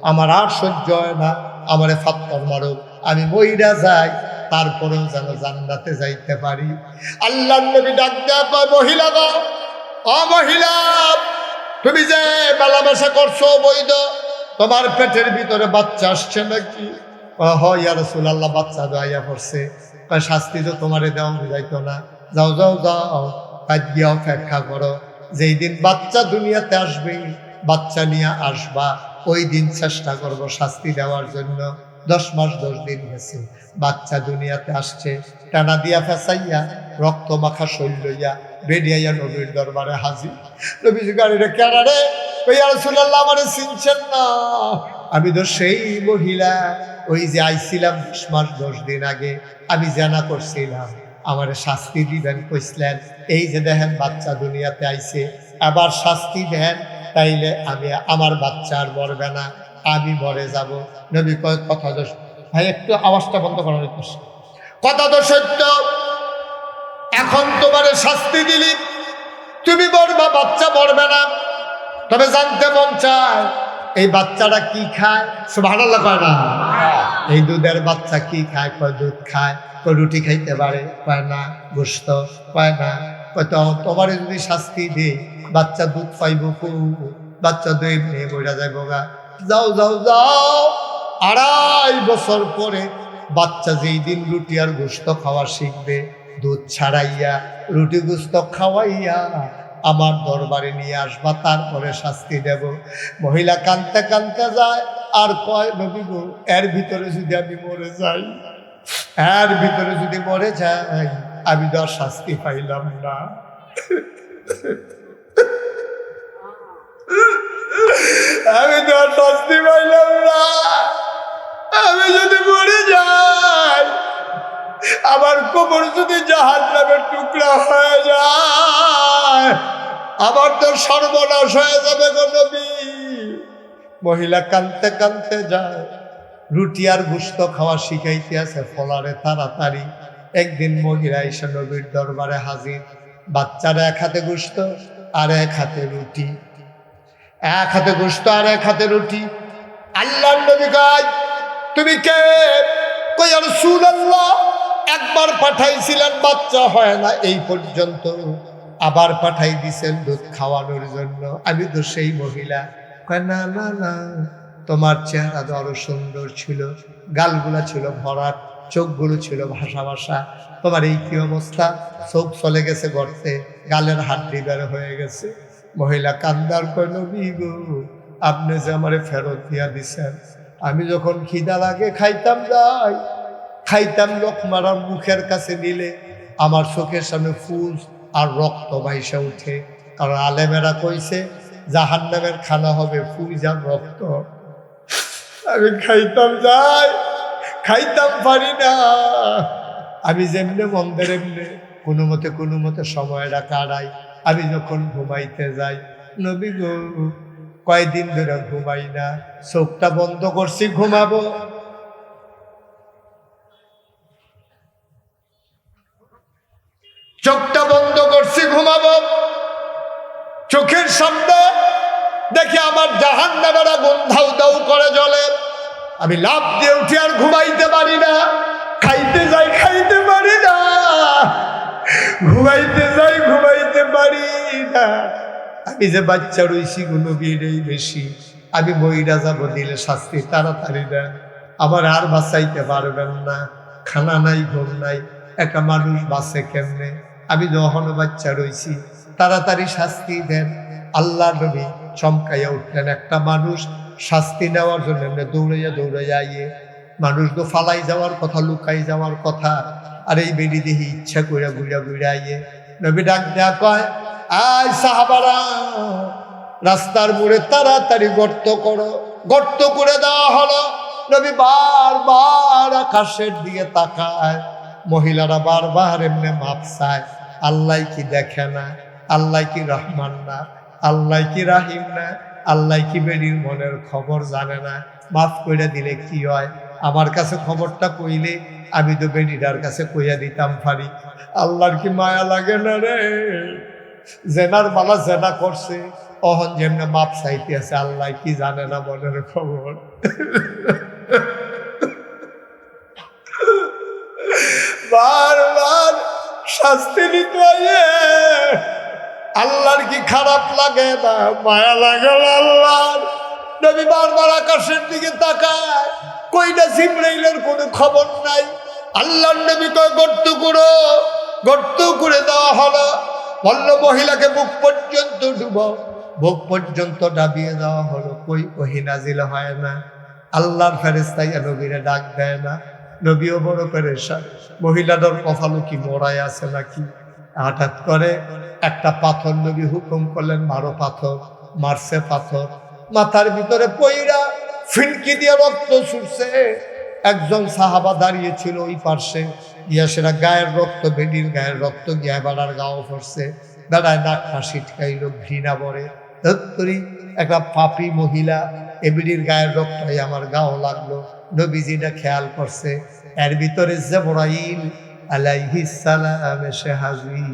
আমার আর সহ্য হয় না, আমারে ফাত্তর মারুক, আমি মইরা যাই, তারপরেও যেন জান্নাতে যাইতে পারি। আল্লাহর নবী ডাক দেয়া কয়, মহিলা গো, ও মহিলা, তুমি যে মেলামেশা করছো বৈধ, তোমার পেটের ভিতরে বাচ্চা আসছে নাকি? হ ইয়া রাসূলুল্লাহ, বাচ্চা দোয়া পড়ছে। শাস্তি তো তোমারে দেওয়া যাইতো না, যাও যাও যাও, কাজ গিয়ে অপেক্ষা করো, যেই দিন বাচ্চা দুনিয়াতে আসবে, বাচ্চা নিয়ে আসবা, ওই দিন চেষ্টা করবো শাস্তি দেওয়ার জন্য। 10 মাস 10 দিন গেছে, বাচ্চা দুনিয়াতে আসছে, টানা দিয়া ফেসাইয়া রক্ত মাখা শৈল লইয়া বেরিয়াইয়া নবীর দরবারে হাজির। নবীজি গাড়িরে কেনা রে, ইয়া রাসূলুল্লাহ আমারে চিনছেন না, আমি তো সেই মহিলা, ওই যে আইছিলাম 10 মাস 10 দিন আগে, আমি জানা করছিলাম, আমারে শাস্তি দিবেন কইছিলেন, এই যে দেখেন বাচ্চা দুনিয়াতে আইছে, আবার শাস্তি দেন, তাইলে আমি আমার বাচ্চা আর মরবে না, আমি মরে যাব। নবী কয়, কথা তো ভাই, একটু আওয়াজটা বন্ধ করার উদ্দেশ্য, কথা তো সত্য, এখন তোমারে শাস্তি দিলি, তুমি মরবা, বাচ্চা মরবে না। তবে জানতে মন চায় এই বাচ্চাটা কি খায়? সুবহানাল্লাহ কয় না? এই দুধের বাচ্চা কি খায়? কয় দুধ খায়। রুটি খাইতে পারে? পায় না। গোস্ত পায় না। কত তোমার যদি শাস্তি দে, বাচ্চা দুধ পাইব কু? বাচ্চা দুই মেয়ে বইরা যাইব গা। যাও যাও যাও। 2.5 বছর পরে বাচ্চা যেই দিন রুটি আর গোস্ত খাওয়া শিখবে, দুধ ছাড়াইয়া রুটি গোস্ত খাওয়াইয়া আমার দরবারে নিয়ে আসবা, তারপরে শাস্তি দেব। মহিলা কাঁদতে কাঁদতে যায় আর কয়, নবী গো, এর ভিতরে যদি আমি মরে যাই, এর ভিতরে যদি মরে যাই, আমি তো আর শাস্তি পাইলাম না। আমি তো আর শাস্তি পাইলাম না। আমি যদি মরে যাই, আমার কবর যদি জাহান্নামের টুকরা হয়ে যায়, আমার তো সর্বনাশ হয়ে যাবে গো নবী। মহিলা কাঁদতে কাঁদতে যায়, রুটি আর গোস্ত খাওয়া শিখাইতে আছে ফলারে তাড়াতাড়ি। একদিন মহিলা এসে নবীর দরবারে হাজির। বাচ্চার এক হাতে গোস্ত আর এক হাতে রুটি, এক হাতে গোস্ত আর এক হাতে রুটি। আল্লাহর নবী কয়, তুমি কে? কই, ইয়া রাসূলুল্লাহ, একবার পাঠাইছিলেন, বাচ্চা হয় না এই পর্যন্ত, আবার পাঠাই দিছেন দুধ খাওয়ানোর জন্য। আমি তো সেই মহিলা। কয়, না না না, তোমার চেহারা তো আরো সুন্দর ছিল, গালগুলা ছিল ভরাট, চোখগুলো ছিল ভাসা ভাসা। তোমার এই কি অবস্থা? চোখ চলে গেছে গর্তে, গালের হাড্ডি বের হয়ে গেছে। মহিলা কান্দার কয়, নবী গো, আপনি যে আমারে ফেরত দিয়া দিছেন, আমি যখন খিদা লাগে খাইতাম যাই, খাইতাম, লোকমারা মুখের কাছে নিলে আমার চোখের সামনে ফুল আর রক্ত বাইসা উঠে। কারণ আলেমেরা কইছে জাহান্নামের খানা হবে ফুল আর রক্ত। আমি খাইতাম যাই, খাইতাম পারি না। আমি যেমনে মন্দের এমনে কোনো মতে সময়টা কাটাই। আমি যখন ঘুমাইতে যাই, নবী গো, কয়দিন ধরে ঘুমাই না, চোখটা বন্ধ করছি, ঘুমাবো, চোখটা বন্ধ করছি, ঘুমাবো, চোখের সামনে দেখি আমার জাহান্নামের আগুন ধাউ ধাউ করে জ্বলে। আমি লাফ দিয়ে উঠি আর ঘুমাইতে পারি না। খাইতে যাই, খাইতে পারি না। ঘুমাইতে যাই, ঘুমাইতে পারি না। আমি যে বাচ্চা রইছি কোনো বিয়েই বেশি। আমি মইরা যাব, দিলে শাস্তি তাড়াতাড়ি দেন, আমার আর বাঁচাইতে পারবেন না। খানা নাই, ঘুম নাই, একটা মানুষ বাঁচে কেমনে? আমি যখনও বাচ্চা রইছি, তাড়াতাড়ি শাস্তি দেন। আল্লাহ নবী চমকাইয়া উঠলেন। একটা মানুষ শাস্তি নেওয়ার জন্য এমনি দৌড়াইয়া দৌড়াইয়া আইয়ে, মানুষ তো ফালাই যাওয়ার কথা, লুকাই যাওয়ার কথা, আর এই বেরি দেখি ইচ্ছা কইরা ঘুরা ঘুরা আইয়ে। নবী ডাক দেয়া কয়, আয় সাহাবারা, রাস্তার মোড়ে তাড়াতাড়ি গর্ত করো। গর্ত করে দেওয়া হলো। নবী বারবার আকাশের দিকে তাকায়। মহিলারা বারবার এমনি মাপ চায়। আল্লাহ কি দেখে না? আল্লাহ কি রহমান না? আল্লাহ কি রাহিম না? আল্লাহ কি বেরির মনের খবর জানে না? মাফ করে দিলে কি হয়? আমার কাছে খবরটা কইলে আমি তো বেরিটার কাছে কইয়া দিতাম পারি। আল্লাহর কি মায়া লাগে না রে? জেনার বালা জেনা করছে, অহন যেমনে মাপ চাইতে আছে, আল্লাহ কি জানে না মনের খবর? বারবার শাস্তি নিতে আল্লাহর কি খারাপ লাগে না? মায়া লাগে না আল্লাহর? নবী বারবার আকাশের দিকে তাকায়, কইটা জিবরাইলের কোনো খবর নাই। আল্লাহর নবী কয়, গর্ত করো। গর্ত করে দেওয়া হলো। বলল মহিলাকে বুক পর্যন্ত ডুবো। বুক পর্যন্ত ডাবিয়ে দেওয়া হলো। কই ওহী নাজিল হয় না। আল্লাহর ফেরেশতা নবীরে ডাক দেয় না। নবীও বড় পেরেশান। মহিলাটার কপালও কি মরাই আছে নাকি? হঠাৎ করে একটা পাথর নবী হুকুম করলেন, মারো পাথর। মারছে পাথর, মাথার ভিতরে পইরা ফিনকি দিয়ে রক্ত ছুটছে। একজন সাহাবা দাঁড়িয়েছিল ওই পার্শ্বে, ইয়াসেরা গায়ের রক্ত, বেডির গায়ের রক্ত গিয়া বেড়ার গাও পড়ছে। বেড়ায় নাকটা ছিটকাইল, ঘৃণা বরে ধরি একটা পাপী মহিলা, এবিডির গায়ের রক্তই আমার গাও লাগলো। নবীজিটা খেয়াল করছে। এর ভিতরে জিবরাইল আলাইহিস সালাম এসে হাজির।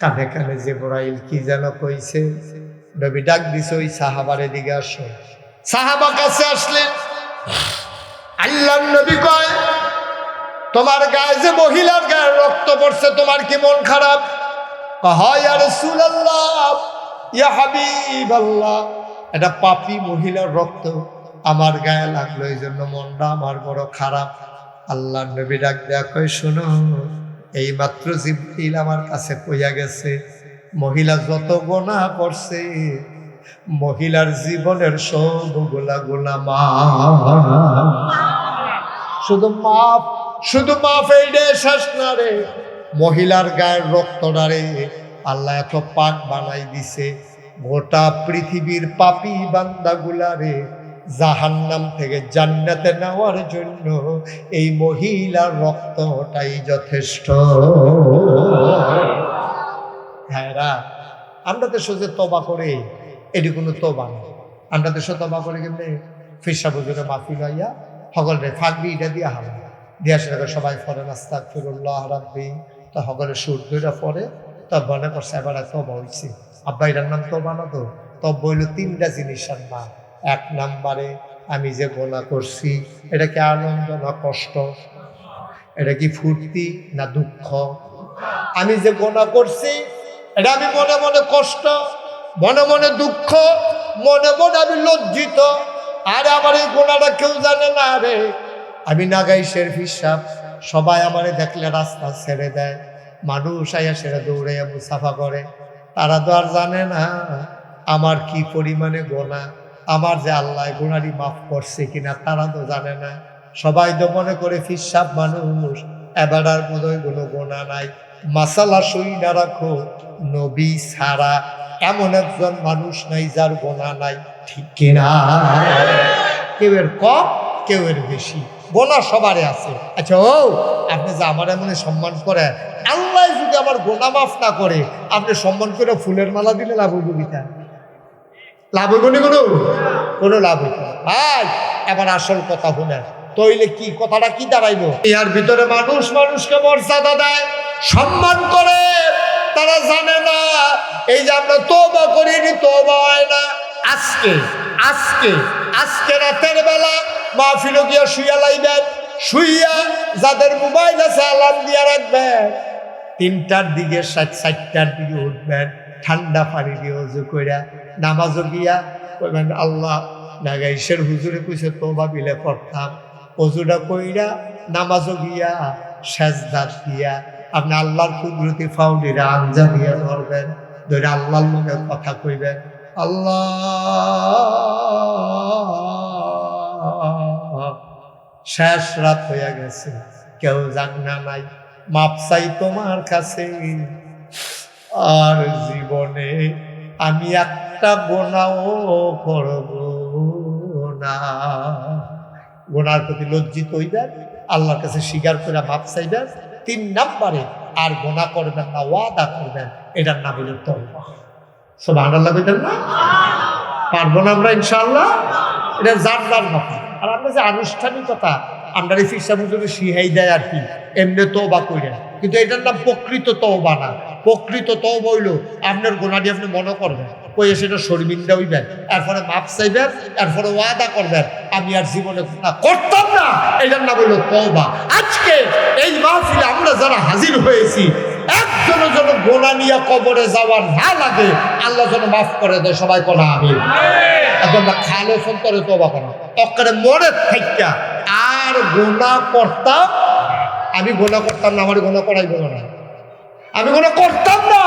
কানে কানে জিবরাইল কি যেন কইছে। নবী ডাক দিছে, ওই সাহাবার এদিকে আসো। সাহাবা কাছে আসলেন। আল্লাহর নবী কয়, তোমার গায়ে যে মহিলার গায়ে রক্ত পড়ছে তোমার কি মন খারাপ? কয় ইয়া রাসূলুল্লাহ, ইয়া হাবিবাল্লাহ, এটা পাপী মহিলার রক্ত আমার গায়ে লাগলো, এই জন্য মনটা আমার বড় খারাপ। আল্লাহর নবী ডাক দেয়া কয়, শোনো, এই মাত্র জিবরিল আমার কাছে কইয়া গেছে, মহিলা যত গুনাহ করছে মহিলার জীবনের সবগুলা গুনাহ মাফ। শুধু মাফ, শুধু মাফ, এইটা শেষ না রে। মহিলার গায়ের রক্তটা রে আল্লাহ এত পাক বানাই দিছে, গোটা পৃথিবীর পাপী বান্দাগুলা রে জাহান্নাম থেকে জান্নাতে নেওয়ার জন্য এই মহিলার রক্তটাই যথেষ্ট। হ্যাঁ, আমরা দেশে যে তবা করে এটি কোনো তবা না। আমরা দেশে তবা করে কেমনে ফিরসা বুজুরে মাফি লইয়া সকলের ফাঁকবি এটা দিয়া হারা দিয়া সেটাকে সবাই পড়ে আস্তাগফিরুল্লাহ রাব্বি, তো সকলের সুর দুইটা পড়ে, তো মনে করছে এবার তবা হয়েছে। আব্বা এটার নাম তবা না, তো তব বইল তিনটা জিনিসের নাম। এক নাম্বারে আমি যে গোনা করছি এটা কি আনন্দ না কষ্ট? এটা কি ফুর্তি না দুঃখ? আমি যে গোনা করছি এটা আমি মনে মনে কষ্ট, মনে মনে দুঃখ, মনে মনে আমি লজ্জিত। আরে আমার এই গোনাটা কেউ জানে না রে। আমি নাগাইশের হিসাব, সবাই আমারে দেখলে রাস্তা ছেড়ে দেয়, মানুষ আইয়া সেটা দৌড়াইয়া মুসাফা করে। তারা তো আর জানে না আমার কি পরিমাণে গোনা, আমার যে আল্লাহ গোনারি মাফ করছে কিনা তারা তো জানে না। সবাই তো মনে করে ফিসাব মানুষ, এবার আর বোধহয় কোনো গোনা নাই। মাসালা সই না রাখো, নবী ছাড়া এমন একজন মানুষ নাই যার গোনা নাই, ঠিক কিনা? কেউ এর কম, কেউ এর বেশি, গোনা সবারই আছে। আচ্ছা, ও আপনি যে আমার এমন সম্মান করে, আল্লাহ যদি আমার গোনা মাফ না করে আপনি সম্মান করে ফুলের মালা দিলে লাভ হইব কিনা? লাভ হইব নি? কোনো লাভ হইব না ভাই। এবার আসল কথা শুনেন, তইলে কি কথাটা কি দাঁড়াইব? ইহার ভিতরে মানুষ মানুষকে মর্যাদা দেয়, সম্মান করে, তারা জানে না এই যে আমরা তওবা করিনি, তওবা হয় না। আজকে আজকে আজকে রাতের বেলা মাহফিলে গিয়া শুইয়া লাইবেন, শুইয়া যাদের মোবাইল আছে অ্যালার্ম দিয়া রাখবেন, 3টার দিকে 4টার দিকে উঠবেন, ঠান্ডা পানি দিয়ে অজু কইরা নামাজও গিয়া কইবেন আল্লাহ নাগাইশের হুজুরে কইছে তওবা বিলে করতাম, অজুটা কইরা নামাজও গিয়া সেজদা দিয়া আপনি আল্লাহর কুদরতি ফাউন্ডিরা আঞ্জা দিয়ে ধরবেন, ধরে আল্লাহর লগে কথা কইবেন, আল্লাহ শেষ রাত হইয়া গেছে, কেউ জান্না নাই, মাপ চাই তোমার কাছে, আর জীবনে আমি একটা গোনাও করব না। গোনার প্রতি লজ্জিত হইবেন, আল্লাহর কাছে স্বীকার করে মাপ চাইবেন। 3 নাম্বারে আর গোনা করবেন না, ওয়াদা করবেন, এটার নাম হলো তওবা। সুবহানাল্লাহ কইতেন না? পারবো না আমরা ইনশাআল্লাহ? এটা জানবার কথা। আর আমরা যে আনুষ্ঠানিকতা আমরা ফিরসা হুজুরে শিখাই দেয় আর কি, এমনি তওবা কইরেন, কিন্তু এটার নাম প্রকৃত তওবা না। প্রকৃত তওবা হইল আপনার গোনাটি আপনি মনে করবেন, কইয়ে সেটা শর্মিন্দা হইবেন, এরপরে মাপ চাইবেন, এরপরে ওয়াদা করবেন আমি আর জীবনে গুনাহ করতাম না, এটার নাম হইল তওবা। আজকে এই মাহফিলে আমরা যারা হাজির হয়েছি, একজনের জন্য গোনা নিয়ে কবরে যাওয়া না লাগে, আল্লাহ যেন মাফ করে দেয়। সবাই কোনা আমিন। এখন খালে সন্তরে তওবা করা অক্কারে মনে থাইকা আর গোনা করতাম, আমি গোনা করতাম না, আমার গোনা করাইব না, আমি গোনা করতাম না,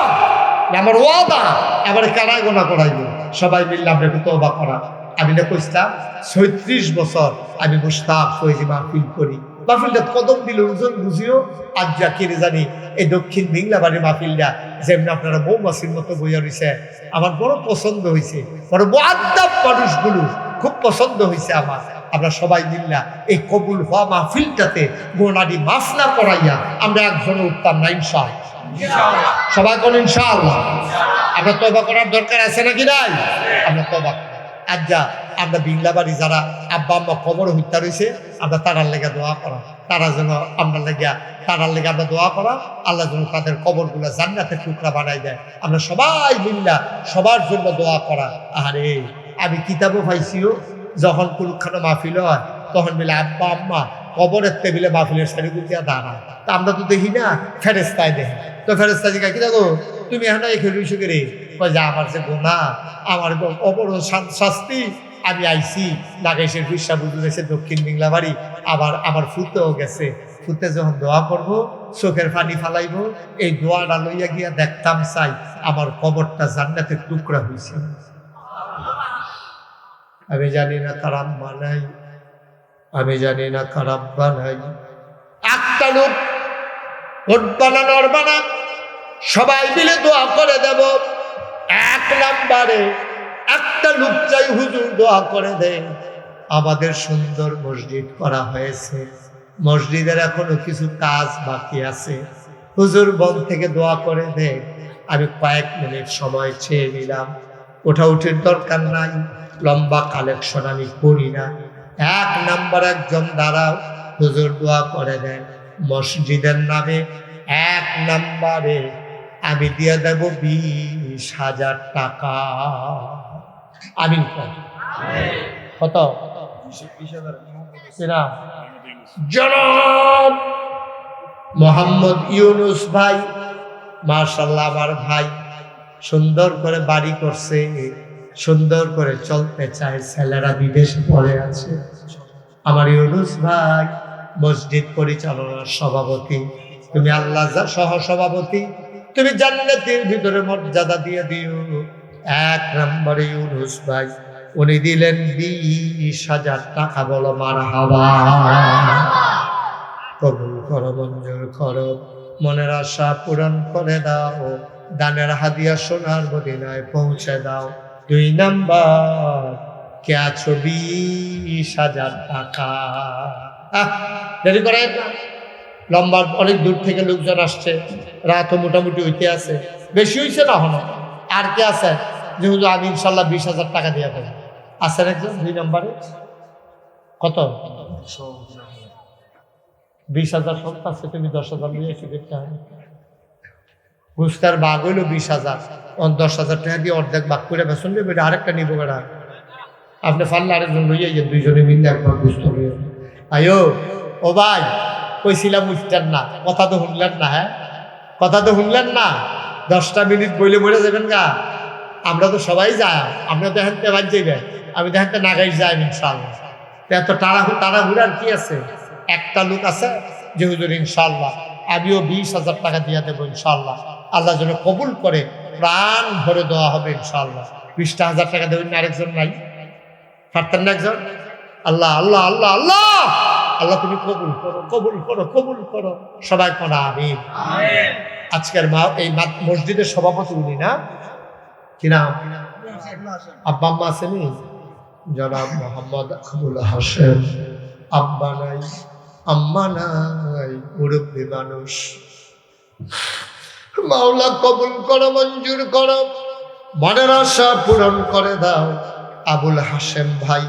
আমার ওয়াদা, এবার কারাই গোনা করাইব। সবাই মিললাম একটু তওবা করা। আমি না কইতাম 36 বছর আমি মুশতাক ফৈজি মাহফিল করি, মাহফিলটা কদম দিল ওজন বুঝিও। আজ যা কিনে জানি এই দক্ষিণ বাংলা বাড়ির মাহফিলটা যেমন আপনারা মৌমাছির মতো বইয়া রয়েছে, আমার বড় পছন্দ হয়েছে, বড় মুআদ্দাব মানুষগুলো খুব পছন্দ হয়েছে আমার। আমরা সবাই মিল্লা এই কবুল হওয়া মাহফিলটাতে গোনাটি মাফ না করাইয়া আমরা একজনে উঠতাম না ইনশাআল্লাহ। সবাই কোন ইনশাআল্লাহ? আমরা তওবা করার দরকার আছে নাকি নাই? আমরা তওবা আজ যা আমরা বিংলা বাড়ি যারা আব্বা আম্মা কবর হত্যা রয়েছে, আমরা তারার লেগে দোয়া করা, তারা যেন আমরা লেগে তারার লেগে আমরা দোয়া করা, আল্লাহ যেন তাদের কবরগুলো জান্নাতের টুকরা বানাই দেয়। আমরা সবাই মিল্লা সবার জন্য দোয়া করা। আরে আমি কিতাবও পাইছিও, যখন কুলখানা মাহফিল হয় তখন বলে আব্বা আম্মা কবরের টেবিলে মাহফিলের সারি গুটিয়া দাঁড়ায়। তা আমরা তো দেখি না, ফেরেস্তায় দেখি। তো ফেরেস্তা জিজ্ঞাসা কি দেখো তুমি এখন এখানে রুইসে করে কয় যে আমার যে গোনা, আমার অপর শাস্তি, আমি আইসি লাগাইছে গুসা বুঝু গেছে দক্ষিণ বাংলা বাড়ি, আবার আমার ফুতেও গেছে। ফুতে যখন দোয়া করবো চোখের পানি ফালাইব, এই দোয়াটা লইয়া গিয়া দেখতাম চাই আমার কবরটা জান্নাতের টুকরা হয়েছে। আমি জানি না কার আম্মা নাই, আমি জানি না কার আব্বা নাই। একটা লোক ভোট বানানোর বানা সবাই মিলে দোয়া করে দেব। এক নাম্বারে একটা লোক চাই হুজুর দোয়া করে দেন। আমাদের সুন্দর মসজিদ করা হয়েছে, মসজিদের এখনো কিছু কাজ বাকি আছে, হুজুর বন থেকে দোয়া করে দেন। আমি কয়েক মিনিট সময় চেয়ে নিলাম, ওঠাউঠির দরকার নাই, লম্বা কালেকশন আমি করি না। এক নাম্বার একজন দাঁড়াও, হুজুর দোয়া করে দেন মসজিদের নামে। এক নাম্বারে আমি দিয়ে দেব 20,000 টাকা। আমিন কত? জনাব মোহাম্মদ ইউনুস ভাই, মাশাআল্লাহ আমার ভাই, সুন্দর করে বাড়ি করছে, সুন্দর করে চলতে চায়, ছেলেরা বিদেশে পড়ে আছে। আমার ইউনুস ভাই মসজিদ পরিচালনার সভাপতি, তুমি আল্লাহ সহ সভাপতি, তুমি জান্নাতের ভিতরে মর্যাদা দিয়ে দিও। এক নম্বরে ইউনুস ভাই, উনি দিলেন 20,000 টাকা। বলো মারহাবা। কবুল করো, মঞ্জুর করো, মনের আশা পূরণ করে দাও, দানের হাদিয়া সোনার মদিনায় পৌঁছে দাও। 2 নাম্বার কে আছো 20,000 টাকা। দেরি করে লম্বার অনেক দূর থেকে লোকজন আসছে, রাতও মোটামুটি হইতে আছে, বেশি হয়েছে না হলো। আর কে আছে যেহেতু আমি ইনশাল্লাহ 20,000 টাকা দিয়ে ফেলি। আছেন একজন 2 নম্বরে কত? 20,000 সত্য আছে, তুমি 10,000 নিয়ে এসে দেখতে হবে। ঘুষকার বাঘ হইলো 20,000, 10,000 টাকা দিয়ে অর্ধেক বাঘ করে বেসন নেবে, আরেকটা নিবো বেড়া। আপনি ফাললে আরেকজন লইয়া যে 2জনে মিলে একবার বুঝতে হবে। আয়ো ও ভাই, কইছিলাম উঠতেন না, কথা তো শুনলেন না। হ্যাঁ কথা তো শুনলেন না। 10টা মিনিট বইলে বলে যাবেন গা। আমরা তো সবাই যাই, আপনারা তো এখানতে বাদ যাইবেন, আমি তো এখানতে নাগাই যাই ইনশাল্লাহ। এত তাড়াহুড়ার কি আছে? একটা লোক আছে যে হুজুর ইনশাল্লাহ আমিও 20,000 টাকা দিয়ে দেবো ইনশাল্লাহ, আল্লাহ যেন কবুল করে, প্রাণ ভরে দেওয়া হবে ইনশাল্লাহ। 20,000 টাকা দেবেন। আরেকজন নাই? পারতেন না একজন? আল্লাহ আল্লাহ আল্লাহ আল্লাহ আল্লাহ তুমি কবুল করো, কবুল করো, কবুল করো। সবাই পড়া আমিন। আজকের এই মসজিদের সভাপতি উনি না? কি নাম? আব্বা আম্মা আসেনি? জনাব মোহাম্মদ আবুল হাশেম। আব্বা নাই, আম্মা নাই, মুরব্বী মানুষ। মাওলা কবুল করো, মঞ্জুর করো, মনের আশা পূরণ করে দাও। আবুল হাশেম ভাই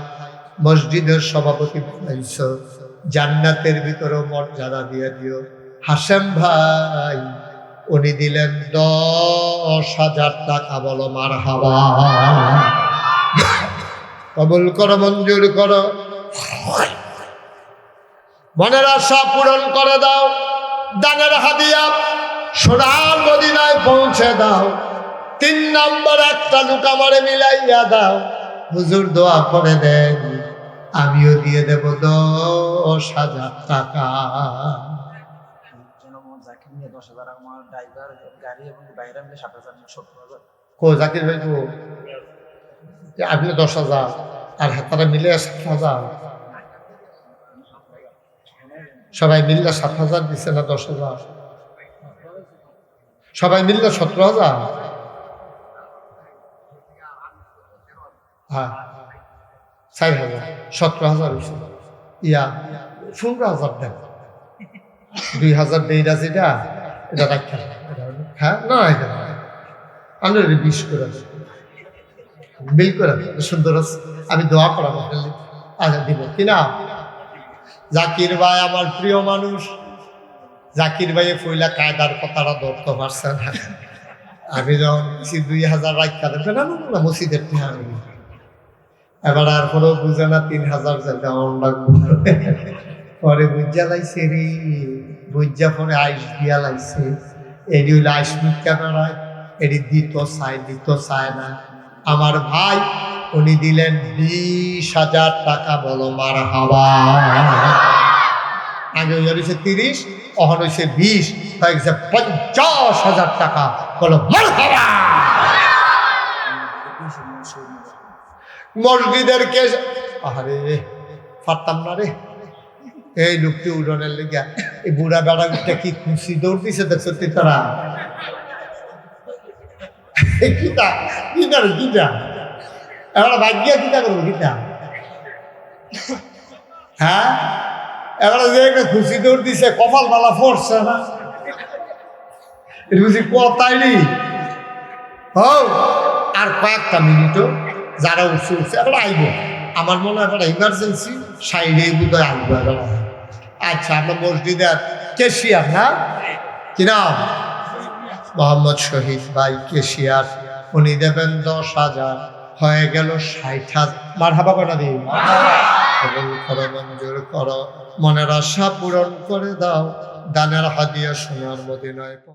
মসজিদের সভাপতি বানাইছ, জান্নাতের ভিতরে মর্যাদা দিয়ে দিও। হাশেম ভাই উনি দিলেন 10,000 টাকা। বলো মারহাবা। কবুল করো, মঞ্জুর করো, মনের আশা পূরণ করে দাও, দানের হাদিয়া সোনার মদিনায় পৌঁছে দাও। 3 নাম্বার একটা লোক আমারে মিলাইয়া দাও। হুজুর দোয়া করে দেন, আমিও দিয়ে দেব 10,000 টাকা। কো জাকির ভাই কো? আপনি 10,000 আর হাতারা মিলে 7,000, সবাই মিললে 7,000 দিচ্ছে না 10,000? সবাই মিললে 17,000। হ্যাঁ 4,000, 17,000 হয়েছে। ইয়া 15,000 দেন। 2,000 দেইরা যেটা এটা রাখেন। হ্যাঁ না এটা আমরা 20 করে বিল করে সুন্দর আছে। আমি দোয়া করাবো, আচ্ছা দিব কিনা? জাকির ভাই আমার প্রিয় মানুষ। জাকির ভাইয়ে ফইলা কায়দার কথাটা ধরতে পারছে না। আমি যখন 2,000 রাখা দেবে না মসজিদের এবার আর কোনো বুঝে না 3000 যেতে আমার লাগবে পরে বুঝা লাইছে রে বুঝা পরে আইস দিয়া লাইছে এটি হইলে আইস মিথ্যা বেড়ায় এটি দিত চায় না আমার ভাই উনি দিলেন 20,000 টাকা বলো মার হাওয়া আগে হয়েছে 30 অহন হয়েছে 20 হয়ে গেছে 50,000 টাকা বলো মার হাওয়া মসজিদের কেস আরে পারতাম না রে এই লোকটি উড়নের লেগে এই বুড়া বেড়াটা কি খুশি দৌড় দিছে দেখছো তারা কিতা কিতা রে কিতা এবার ভাগ্যা কিতা করবো কিতা হ্যাঁ এবার যে একটা খুশি দৌড় দিছে কপাল বালা ফোরছে না বুঝি কথাই নেই আর কয়েকটা মিনিটও যারা উঠছে এবার আইব আমার মনে হয় এবার ইমার্জেন্সি সাইডে বোধহয় আসবো এবার আচ্ছা আমরা মসজিদের কেশিয়ার না কি নাম মোহাম্মদ শহীদ ভাই কেশিয়ার উনি দেবেন 10,000 হয়ে গেল 60,000 মারহাবা কটা দিই করো মঞ্জুর করো মনের আশা পূরণ করে দাও দানের হাদিয়া সোনার মদিনায়